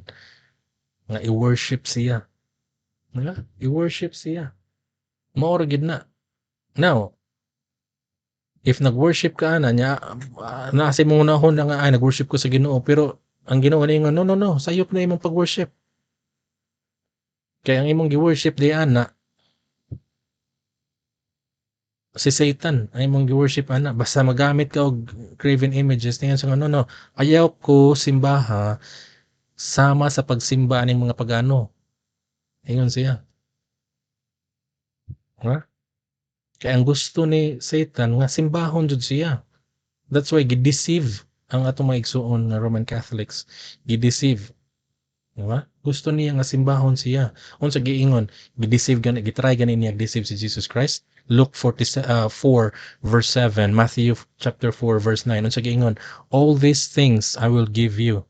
S1: nga i-worship siya. Diba? I-worship siya. Mao ra gid na. Now, if nag-worship ka ana nya nasa imong unahon na nga nag-worship ko sa Ginoo pero ang Ginoo ni nga no sayop na imong pag-worship. Kaya ang imong gi-worship di ana si Satan ang imong gi-worship ana basta magamit ka og graven images tingnan sa no ayaw ko simbaha sama sa pagsimba ning mga pagano. Ingon siya. Ha? Kaya ang gusto ni Satan nga simbahon jud siya. That's why gi-deceive ang atong mga igsuon nga Roman Catholics. Gi-deceive. Diba? Gusto niya nga simbahon siya. Unsa giingon, gideceive gani gitry gani niya deceive si Jesus Christ. Luke 4 verse 7, Matthew chapter 4 verse 9. Unsa giingon, all these things I will give you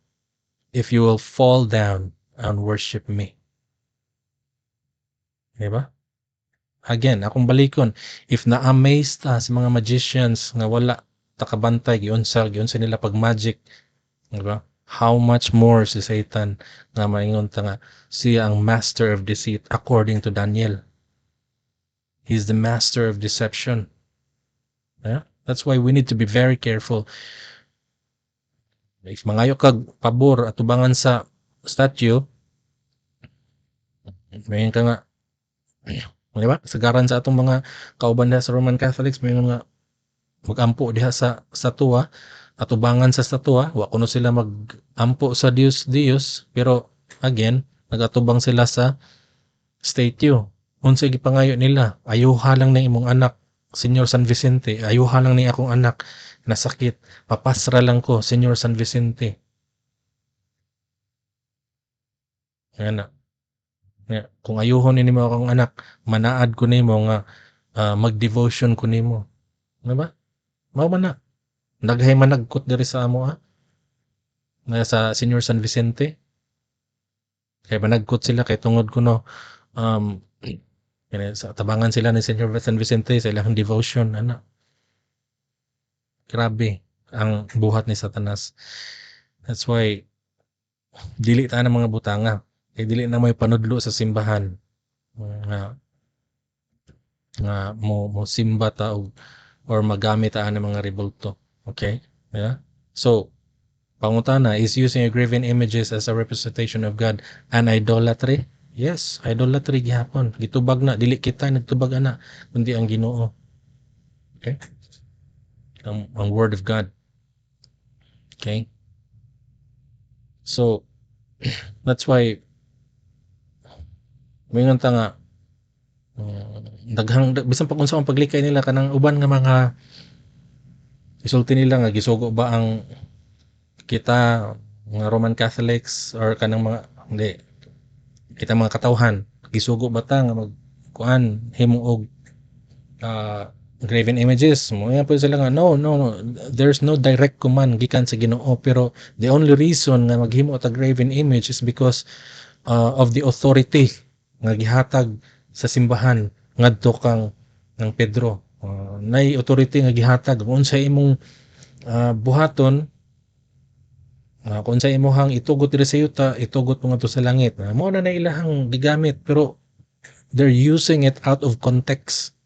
S1: if you will fall down and worship me. Diba? Again, akong balikon, if na-amaze ta sa mga magicians nga wala takabantay giunsa nila pag magic, diba? How much more si Satan nga maingon ta nga siya ang master of deceit according to Daniel. He's the master of deception. Yeah? That's why we need to be very careful. If mangayo kag pabor at tubangan sa statue, mayon ka nga, di ba? Sagaran sa atong mga kauban sa Roman Catholics, mayon nga magampo diha sa tuwa at ubangan sa statua, wa kuno sila mag-ampo sa Dios, pero again, nagatubang sila sa statue. Unsay gipangayo nila, ayuha lang ng imong anak, Senyor San Vicente, ayuha lang ni akong anak, nasakit, papasra lang ko, Senyor San Vicente. Yan na. Kung ayuhon nimo akong anak, manaad ko nimo nga mag-devotion ko nimo. Ano ba? Mao man na. Daghay man nagkot diri sa amo na sa Senyor San Vicente. Kaya managkot sila kay tungod kuno sa tabangan sila ni Senyor San Vicente sa ilang devotion ana. Grabe ang buhat ni Satanas. That's why dili ta ng mga butanga. Kay dili na may panudlo sa simbahan. Nga mo simba ta or magamit ta ng mga rebulto. Okay? Yeah? So, pangutana, is using a graven images as a representation of God an idolatry? Yes, idolatry gihapon. Gitubag na, dili kita nagtubag ana, kundi ang Ginoo. Okay? Ang word of God. Okay? So, that's why mingon ta nga daghang bisan pag unsa ang paglikay nila kanang uban nga mga isulti nila nga gisugo ba ang kita mga Roman Catholics or kanang mga hindi kita mga katawhan gisugo ba ta nga magkuan himong og graven images mo yan po sila nga no there's no direct command gikan sa Ginoo pero the only reason nga maghimo ta graven image is because of the authority nga gihatag sa simbahan ngadto kang ng Pedro nay authority nga gihatag unsa imong buhaton kung sa imuhang itugot diri sa yuta itugot mo ngadto sa langit mo na ilahang gigamit pero they're using it out of context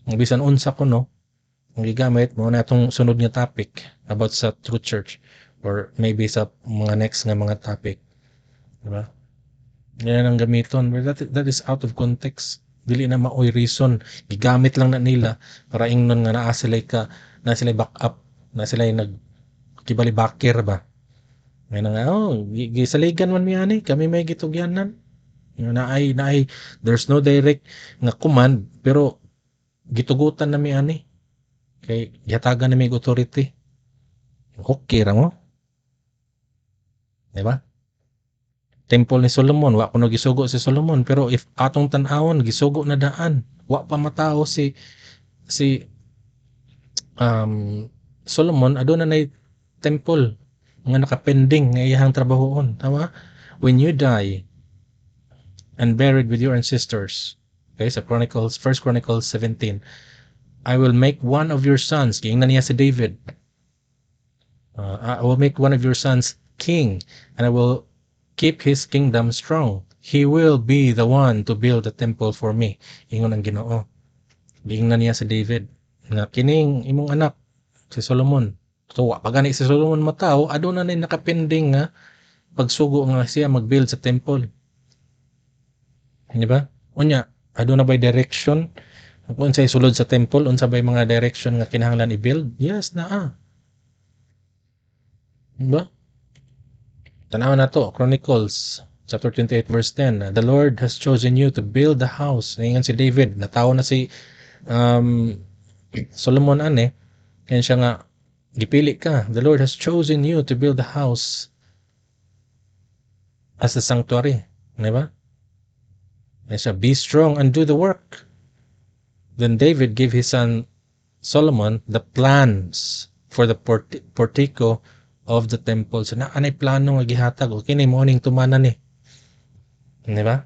S1: bisan unsa ko no ang gigamit mo na itong sunod nga topic about sa true church or maybe sa mga next nga mga topic diba yan ang gamiton but that is out of context dili na maoy reason gigamit lang na nila para ingnon nga naa sila na sila back up na sila nag kibalibakir ba may nga gisaligan man mi ani kami may gitugyanan naay there's no direct nga command pero gitugutan na mi ani kay gihatagan na mi authority okay ra mo di ba temple ni Solomon wa kuno gisugo si Solomon pero if atong tan-awon gisugo na daan wa pa matao si Solomon aduna nay temple nga nakapending nga iyang trabahoon tama when you die and buried with your ancestors okay sa First Chronicles 17 I will make one of your sons king na niya si David I will make one of your sons king and I will keep his kingdom strong he will be the one to build the temple for me ingon ang Ginoo king na niya si David nga kining imong anak si Solomon so wa pa gani si Solomon mataw aduna nay nakapending nga pagsugo nga siya mag-build sa temple di ba unya aduna by direction kung unsay sulod sa temple unsa bay mga direction nga kinahanglan i-build yes naa di ba tanaw na to Chronicles chapter 28 verse 10 the Lord has chosen you to build the house ingon si David natawo na si Solomon ane kaya siya nga gipili ka the Lord has chosen you to build the house as a sanctuary, di ba? Be strong and do the work. Then David gave his son Solomon the plans for the portico of the temple. So naanay plano nga gihatag o kini mo ning tumanan ni. Di ba?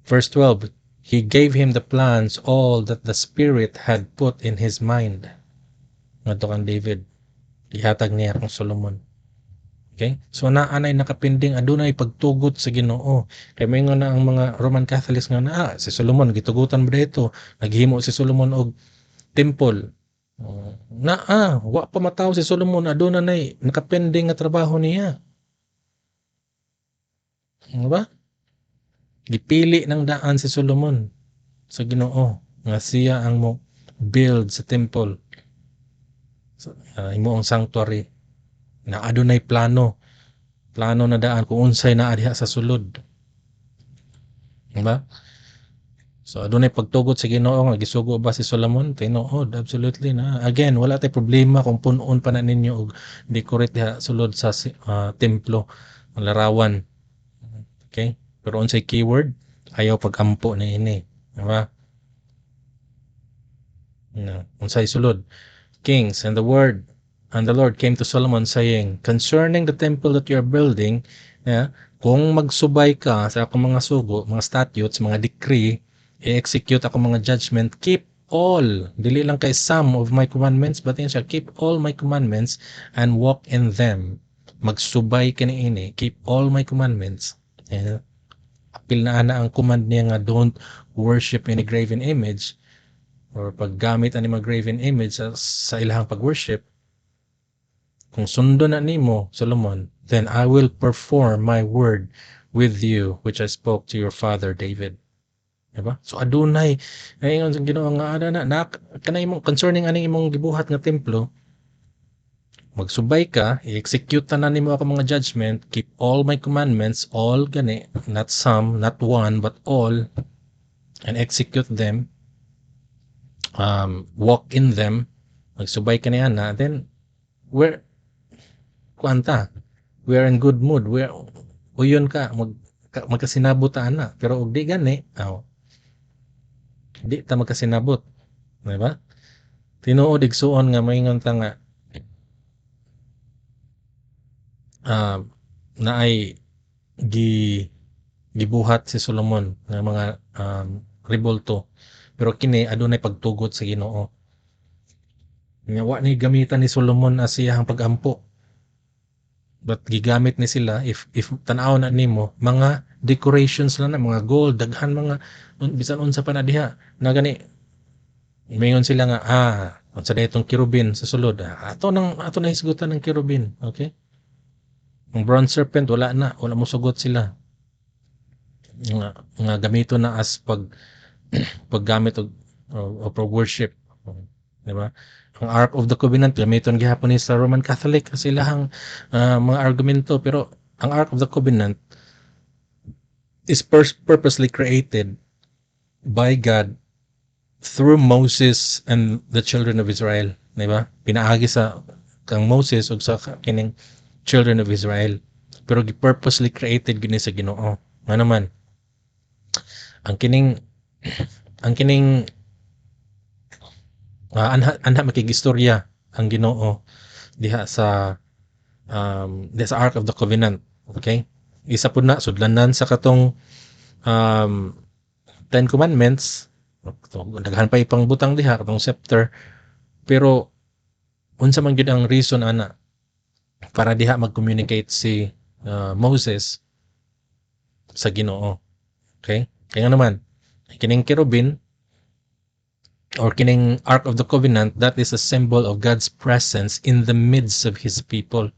S1: Verse 12, he gave him the plans, all that the Spirit had put in his mind. Ngadto kang David, gihatag niya kang Solomon. Okay? So naanay nakapinding adunay pagtugot sa Ginoo. Kay may nga na ang mga Roman Catholics nga na si Solomon gitugutan ba dito? Naghimo si Solomon og temple. Wa pa mataw si Solomon adunay nakapending nga trabaho niya. Diba? Gipili ng daan si Solomon sa Ginoo nga siya ang mo build sa temple. So, imo ang sanctuary na adunay plano na daan kung unsay naa diha sa sulod. Diba? So adunay pagtugot sa Ginoo nga gisugo ba si Solomon? Tinuod, absolutely na. Again, wala tay problema kung punon pa na ninyo og decorate diha sulod sa templo, ang larawan. Okay? Pero unsay keyword, ayaw pag-ampo na ini. Diba? Unsay sulod. Kings, and the Lord came to Solomon saying, concerning the temple that you are building, kung magsubay ka sa akong mga sugo, mga statutes, mga decree, i-execute ako mga judgment, keep all, dili lang kay some of my commandments, but in shall keep all my commandments and walk in them. Magsubay ka ini, keep all my commandments. Apil na ana ang command niya nga don't worship any graven image or paggamit ani mga graven image sa ilahang pag-worship. Kung sundo na nimo, Solomon, then I will perform my word with you which I spoke to your father David. Diba? So adunay ayon sa Ginoo nga ana kanay imong concerning aning imong gibuhat nga templo, magsubay ka, i-execute na nimo ako mga judgment, keep all my commandments, all gani, not some, not one, but all, and execute them, walk in them, magsubay ka niya na, then, we're in good mood, uyon ka, magkasinabot na, pero og di gani, di ta magkasinabot, diba? Tinuod igsuon nga maingon ta nga, na ay gibuhat si Solomon ng mga rebulto, pero kini adunay pagtugot sa Ginoo. Wa ni gamitan ni Solomon as iyang pag-ampo, but gigamit ni sila if tan-aw na nimo mga decorations lang na mga gold, daghan mga bisan unsa pa na diha na gani mayon sila nga unsa daytong kirubin sa sulod, ato na hisgutan ng kirubin. Okay, ang bronze serpent wala mo sugot sila nga gamito na as paggamit o worship, di ba? Ang Ark of the Covenant gamiton gihapon ni sa Roman Catholic kasi ilahang mga argumento, pero ang Ark of the Covenant is purposely created by God through Moses and the children of Israel, di ba? Pinaagi sa kang Moses ug sa kining children of Israel, pero purposely created gini sa Ginoo. Nga naman ang kining anha makigistorya ang Ginoo diha sa Ark of the Covenant. Okay, isa pud na sudlanan sa katong 10 commandments, daghan pa ipang butang diha katong scepter, pero unsa man gyud ang reason ana para diha mag-communicate si Moses sa Ginoo. Okay, kaya naman kining cherubim or kining Ark of the Covenant, that is a symbol of God's presence in the midst of His people.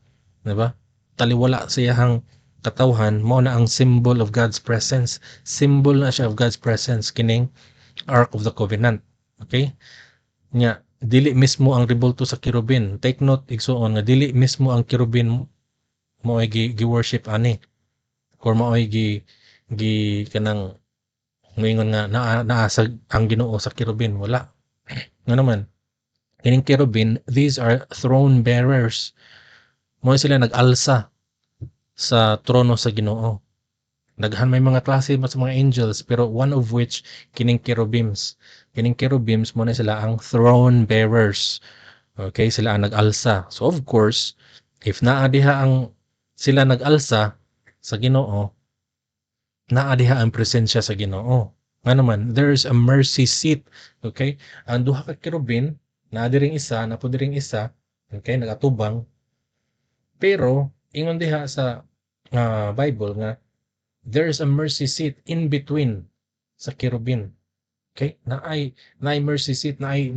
S1: Diba? Taliwala sa iyang katawhan, mo na ang symbol of God's presence. Symbol na siya of God's presence, kining Ark of the Covenant. Okay? Nya, dili mismo ang rebulto sa kirubin. Take note, igsuon, nga dili mismo ang kirubin mo ay gi-worship ani. Or mo ay kanang ngayon nga naasag ang Ginoo sa kirubin, wala. Nga naman, kining kirubin, these are throne bearers. Mo sila nag-alsa sa trono sa Ginoo. Daghan may mga klase sa mga angels pero one of which kining cherubims. Kining cherubims mo na sila ang throne bearers. Okay, sila ang nag-alsa. So of course, if naa diha ang sila nag-alsa sa Ginoo, naa diha ang presensya sa Ginoo. Nga naman, there is a mercy seat. Okay? Ang duha ka kerubin, naa diring isa, napo diring isa, okay, nagatubang. Pero ingon diha sa Bible nga there is a mercy seat in between sa kerubin. Okay? Naay mercy seat, naay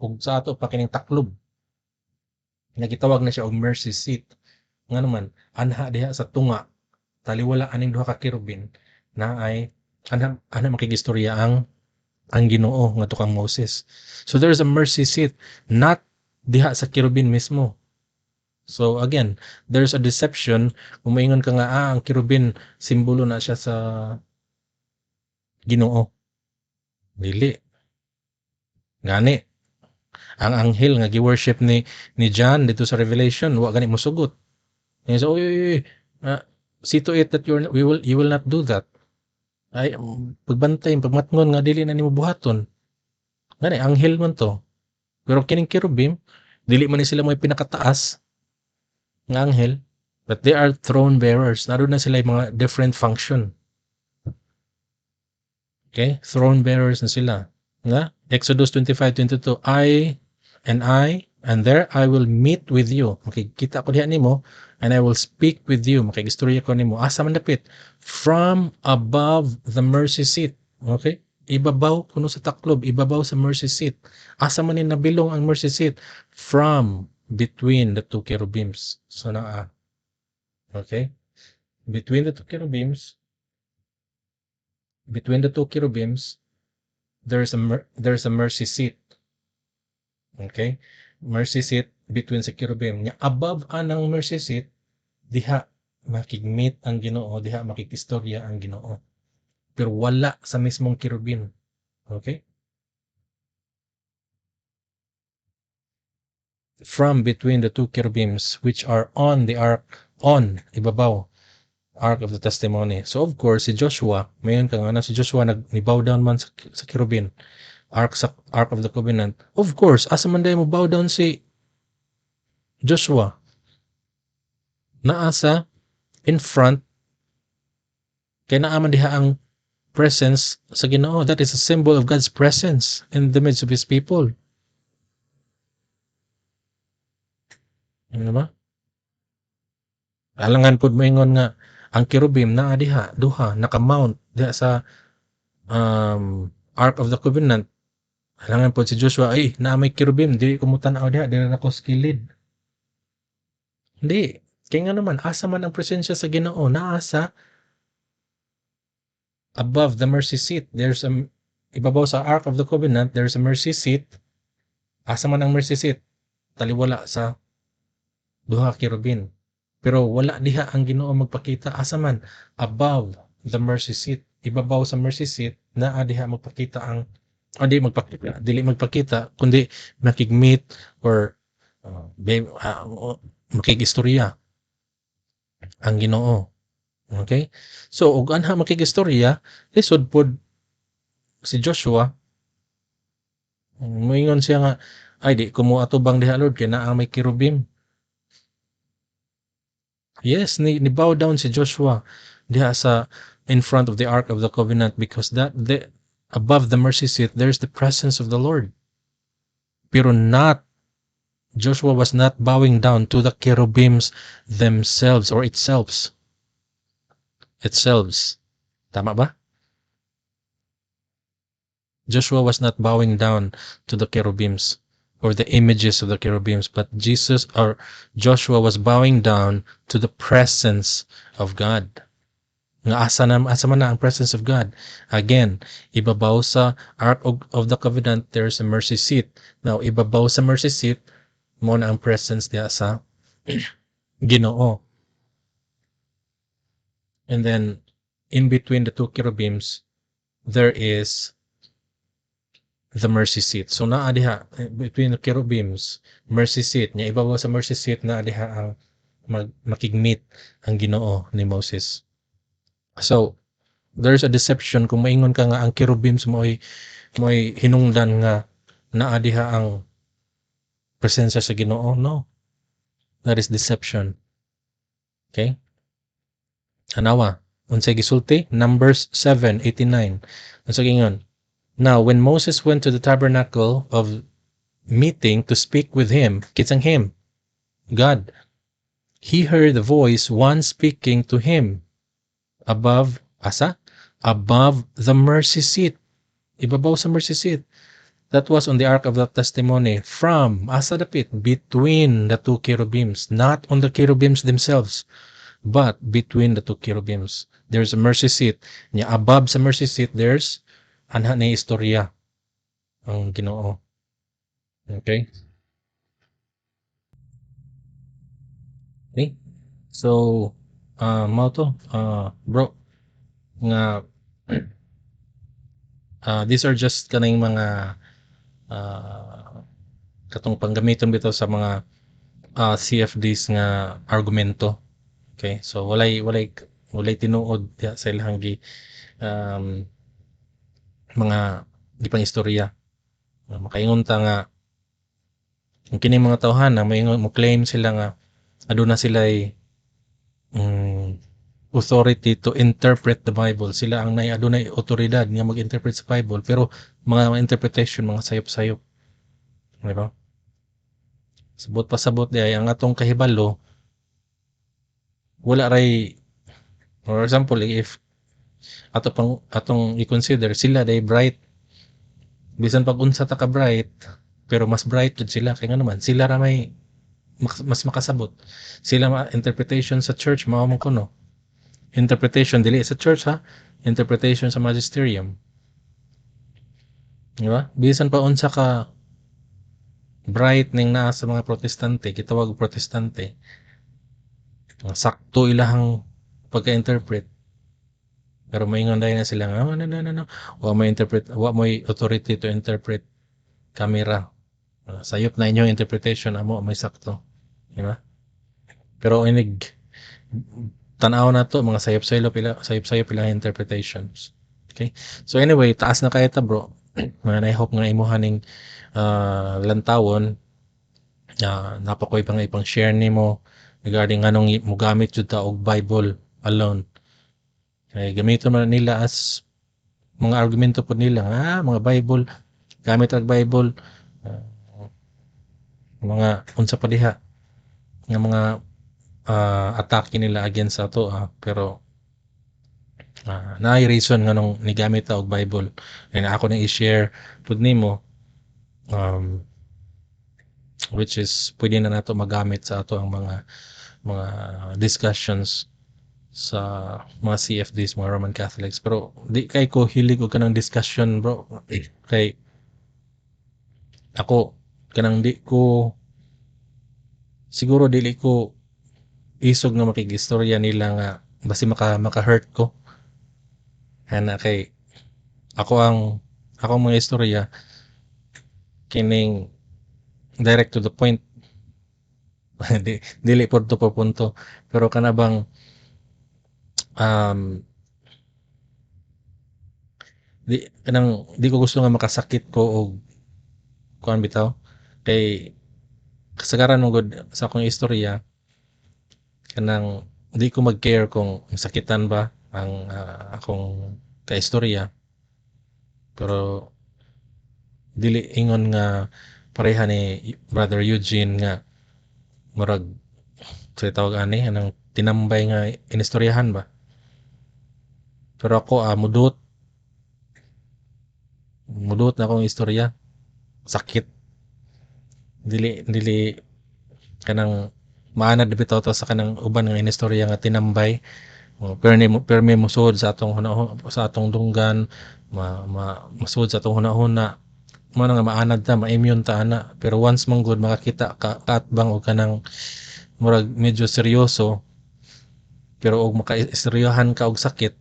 S1: ug sa ato pa kining taklob. Nagitawag na siya og mercy seat. Nga naman, anha diha sa tunga, taliwala aning duha ka kerubin na ay ana makigistorya ang Ginoo ngadto kang Moses. So there is a mercy seat not diha sa kerubin mismo. So again, there's a deception kung maingon ka nga ang kerubin simbolo na siya sa Ginoo. Dili. Gani ang anghel nga gi-worship ni John dito sa Revelation wa gani mosugot. Niya sa oy see to it that you will not do that. Ay pagbantay pagmatngon nga dili na nimo buhaton. Gani anghel man to. Pero kining kerubim dili man ni sila may pinakataas nga anghel, but they are throne bearers. Naroon na sila yung mga different function. Okay? Throne bearers na sila. Nga? Exodus 25:22, I, and there I will meet with you. Makikita ko diha nimo, and I will speak with you. Makigistorya ko nimo. Asa man dapit? From above the mercy seat. Okay? Ibabaw kuno sa taklob, ibabaw sa mercy seat. Asa man ni nabilong ang mercy seat? From between the two cherubims. So okay? Between the two cherubims, there's a mercy seat. Okay? Mercy seat between sa cherubim. Nya above anang mercy seat, diha makigmeet ang Ginoo, diha makikistorya ang Ginoo. Pero wala sa mismong cherubim. Okay? From between the two cherubims which are on the ark, ibabaw, Ark of the Testimony. So of course, si Joshua, mayon ka nga si Joshua nag-bow down man sa cherubim. Ark of the Covenant. Of course, asa man day mo bow down si Joshua? Naasa in front kay naa man diha ang presence sa Ginoo. That is a symbol of God's presence in the midst of His people. Ano ba? Alangan pud moingon nga ang cherubim naa diha duha naka-mount diha sa Ark of the Covenant. Alangan pud si Joshua ay naa may cherubim dili ko mo tan-aw diha dili nako skilled. Hindi. Kaya nga naman asa man ang presensya sa Ginoo naa sa above the mercy seat. There's ibabaw sa Ark of the Covenant, there's a mercy seat. Asa man ang mercy seat? Taliwala sa duha cherubim. Pero wala diha ang Ginoo magpakita asa man above the mercy seat. Ibabaw sa mercy seat naa diha magpakita ang dili magpakita kundi makigmeet or makigistorya ang Ginoo. Okay? So ug anha makigistorya lisod pod si Joshua moingon siya nga ay di ko mo atubang diha Lord kay naa may cherubim. Yes, ni bow down si Joshua diha sa in front of the Ark of the Covenant because above the mercy seat there's the presence of the Lord. Pero Joshua was not bowing down to the cherubims themselves or itself. Tama ba? Joshua was not bowing down to the cherubims or the images of the cherubims, but Joshua was bowing down to the presence of God. Nga asa man na ang presence of God. Again, ibabaw sa Ark of the Covenant, there's a mercy seat. Now, ibabaw sa mercy seat, mo na ang presence diya sa Ginoo. And then, in between the two cherubims, there is the mercy seat. So naa diha between the cherubims, mercy seat. Nya ibabaw sa mercy seat naa diha ang makigmeet ang Ginoo ni Moses. So there's a deception kung maingon ka nga ang cherubims mo'y hinungdan nga naa diha ang presensya sa Ginoo. No, that is deception. Okay? Anawa, unsay gisulti? Numbers 7:89. Unsa gingon? Now, when Moses went to the tabernacle of meeting to speak with him, kitsang him, God, he heard the voice one speaking to him above, asa? Above the mercy seat. Ibabaw sa mercy seat. That was on the ark of the testimony from, asa dapit? Between the two cherubims. Not on the cherubims themselves, but between the two cherubims. There's a mercy seat. Nya above sa mercy seat, there's anha na istorya ang Ginoo. Okay? Okay? So, mao to, bro, nga these are just kaning mga katong panggamiton bitaw sa mga CFDs nga argumento. Okay? So walay tinuod diha sa ilang um, mga gipang istorya. Makaingon ta nga kung kining mga tawhana mo claim sila nga aduna sila'y authority to interpret the Bible. Sila ang adunay otoridad nga mag-interpret sa Bible, pero mga interpretation, mga sayop-sayop. Di ba? Sabot pa sabot di ay ang atong kahibalo, wala ray, for example, if atong i-consider sila day bright, bisan pag unsa ta ka bright, pero mas bright jud sila kay nga naman sila ra may mas makasabot. Sila interpretation sa church mao mo kuno. Interpretation dili sa church ha, interpretation sa magisterium. Di ba? Bisan pa unsa ka bright ning naa sa mga protestante, gitawag protestante, sakto ilahang pagka-interpret. Pero maingon dahil na sila nga, no. Wa mo authority to interpret camera. Sayop na inyong interpretation, amo may sakto. Di ba? Pero inig tanaw na to, mga sayop-sayop pila interpretations. Okay? So anyway, taas na kaya ta bro. I hope nga imuhaning lantawon napakoy pa nga ipang share nimo regarding anong mogamit jud ta og Bible alone. Kay gamiton man nila as mga argumento po nila mga Bible, gamit ang Bible, mga unsa pa diha nga mga atake nila against sa ato pero naay reason nga nung nigamit ta og Bible and ako nang i-share pud nimo which is pwede na nato magamit sa ato ang mga discussions sa mga CFDs, mga Roman Catholics. Pero di kay ko hilig og kanang discussion bro, kay ako kanang siguro dili ko isog nga makigistorya nila nga basi maka-hurt ko. Hana kay ako mga istorya kining direct to the point. Dili punto por punto, pero kanabang di ko gusto nga makasakit ko og kuan bitaw kay kasagaran mo gud sa akong istorya kanang di ko mag-care kung sakitan ba ang akong kaistorya, pero dili ingon nga pareha ni Brother Eugene nga murag sa tawag ani anang tinambay nga inistoryahan ba. Pero ako mudot na akong istorya, sakit, dili kanang maanad bitaw to sa kanang uban nga inistorya nga tinambay. Pero may musud sa atong sa atong dunggan, masud sa atong hunahuna, mo nga maanad ta, ma-immune ta ana. Pero once man good makakita ka kaatbang og kanang murag medyo seryoso, pero og makaistoryahan ka og sakit,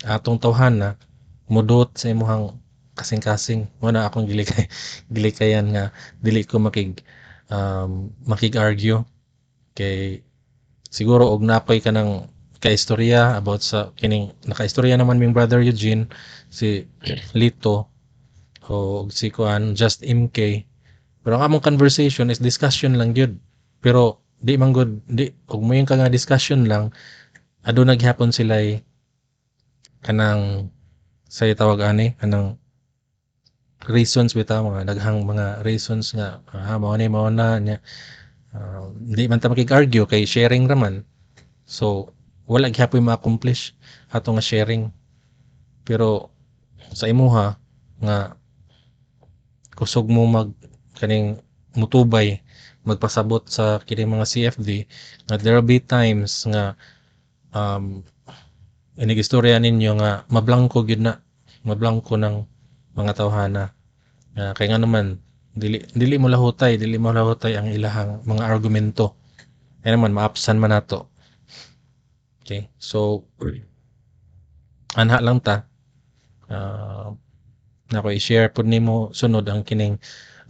S1: atong tawhana mudot sa imong kasing-kasing. Wala akong gilikayan nga dili ko makig-argue kay siguro og napoy ka ng kaistorya about sa kining nakaistorya naman ming brother Eugene si Lito o si kuan Just MK, pero ang among conversation is discussion lang gyud, pero di man gud di ug moyong ka nga discussion lang aduna gyapon sila kanang say tawag ani kanang reasons bitaw mga daghang mga reasons nga mao na nya. Di man ta makig-argue kay sharing raman. So wala gyapon ma-accomplish ato nga sharing. Pero sa imuha nga kusog mo kaning mutubay magpasabot sa kining mga CFD nga there will be times nga um inig-istorya ninyo nga mablangko gyud na mablangko ng mga tawhana. Kay nga naman dili mo lahutay ang ilahang mga argumento. Kaya naman maapsan man nato. Okay? So anha lang ta nako i-share pud nimo sunod ang kining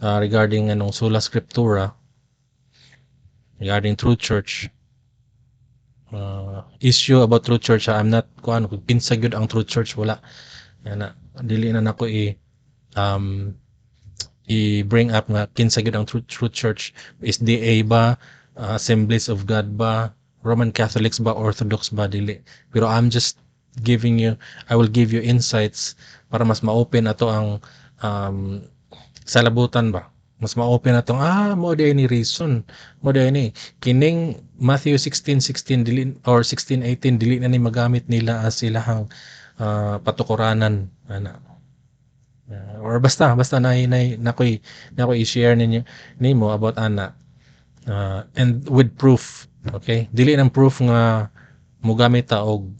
S1: regarding anong sola scriptura regarding true church. Issue about true church, I'm not kuan kung pinsa gyud ang true church, wala na dili na nako i-bring up nga kinsa gyud ang true church. SDA ba, Assemblies of God ba, Roman Catholics ba, Orthodox ba, dili. Pero I will give you insights para mas ma-open ato ang salabutan ba. Mas ma-open atong mo day ni reason. Mo day ni kining Matthew 16:16 dili or 16:18 dili na ni magamit nila as ilahang patukuranan ana. Or basta nakoy i-share ninyo nimo about ana and with proof. Okay, dili nang proof nga mogamit ta og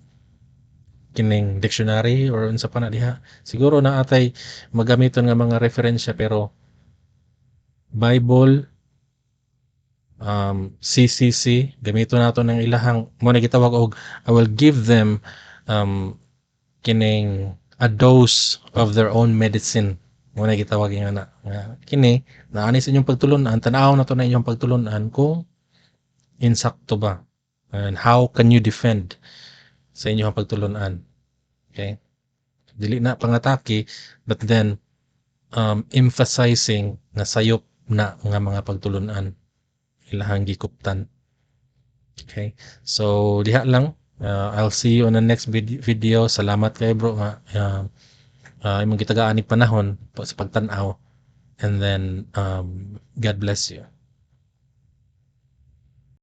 S1: kining dictionary or unsa pa na diha, siguro na atay magamiton nga mga referensya, pero Bible, CCC gamiton nato ng ilahang mo na gitawag og I will give them kining a dose of their own medicine. Mo na gitawag nga na kini naani sa inyong pagtulunan, tanaw na to na inyong pagtulunan kung insakto ba and how can you defend sa inyong pagtulunan. Okay, dili na pangatake but then emphasizing na sayop na nga mga pagtulunan ilahang gikuptan. Okay, so diha lang. I'll see you on the next video. Salamat kay bro nga imong gitagaan ni panahon sa pagtan-aw, and then God bless you.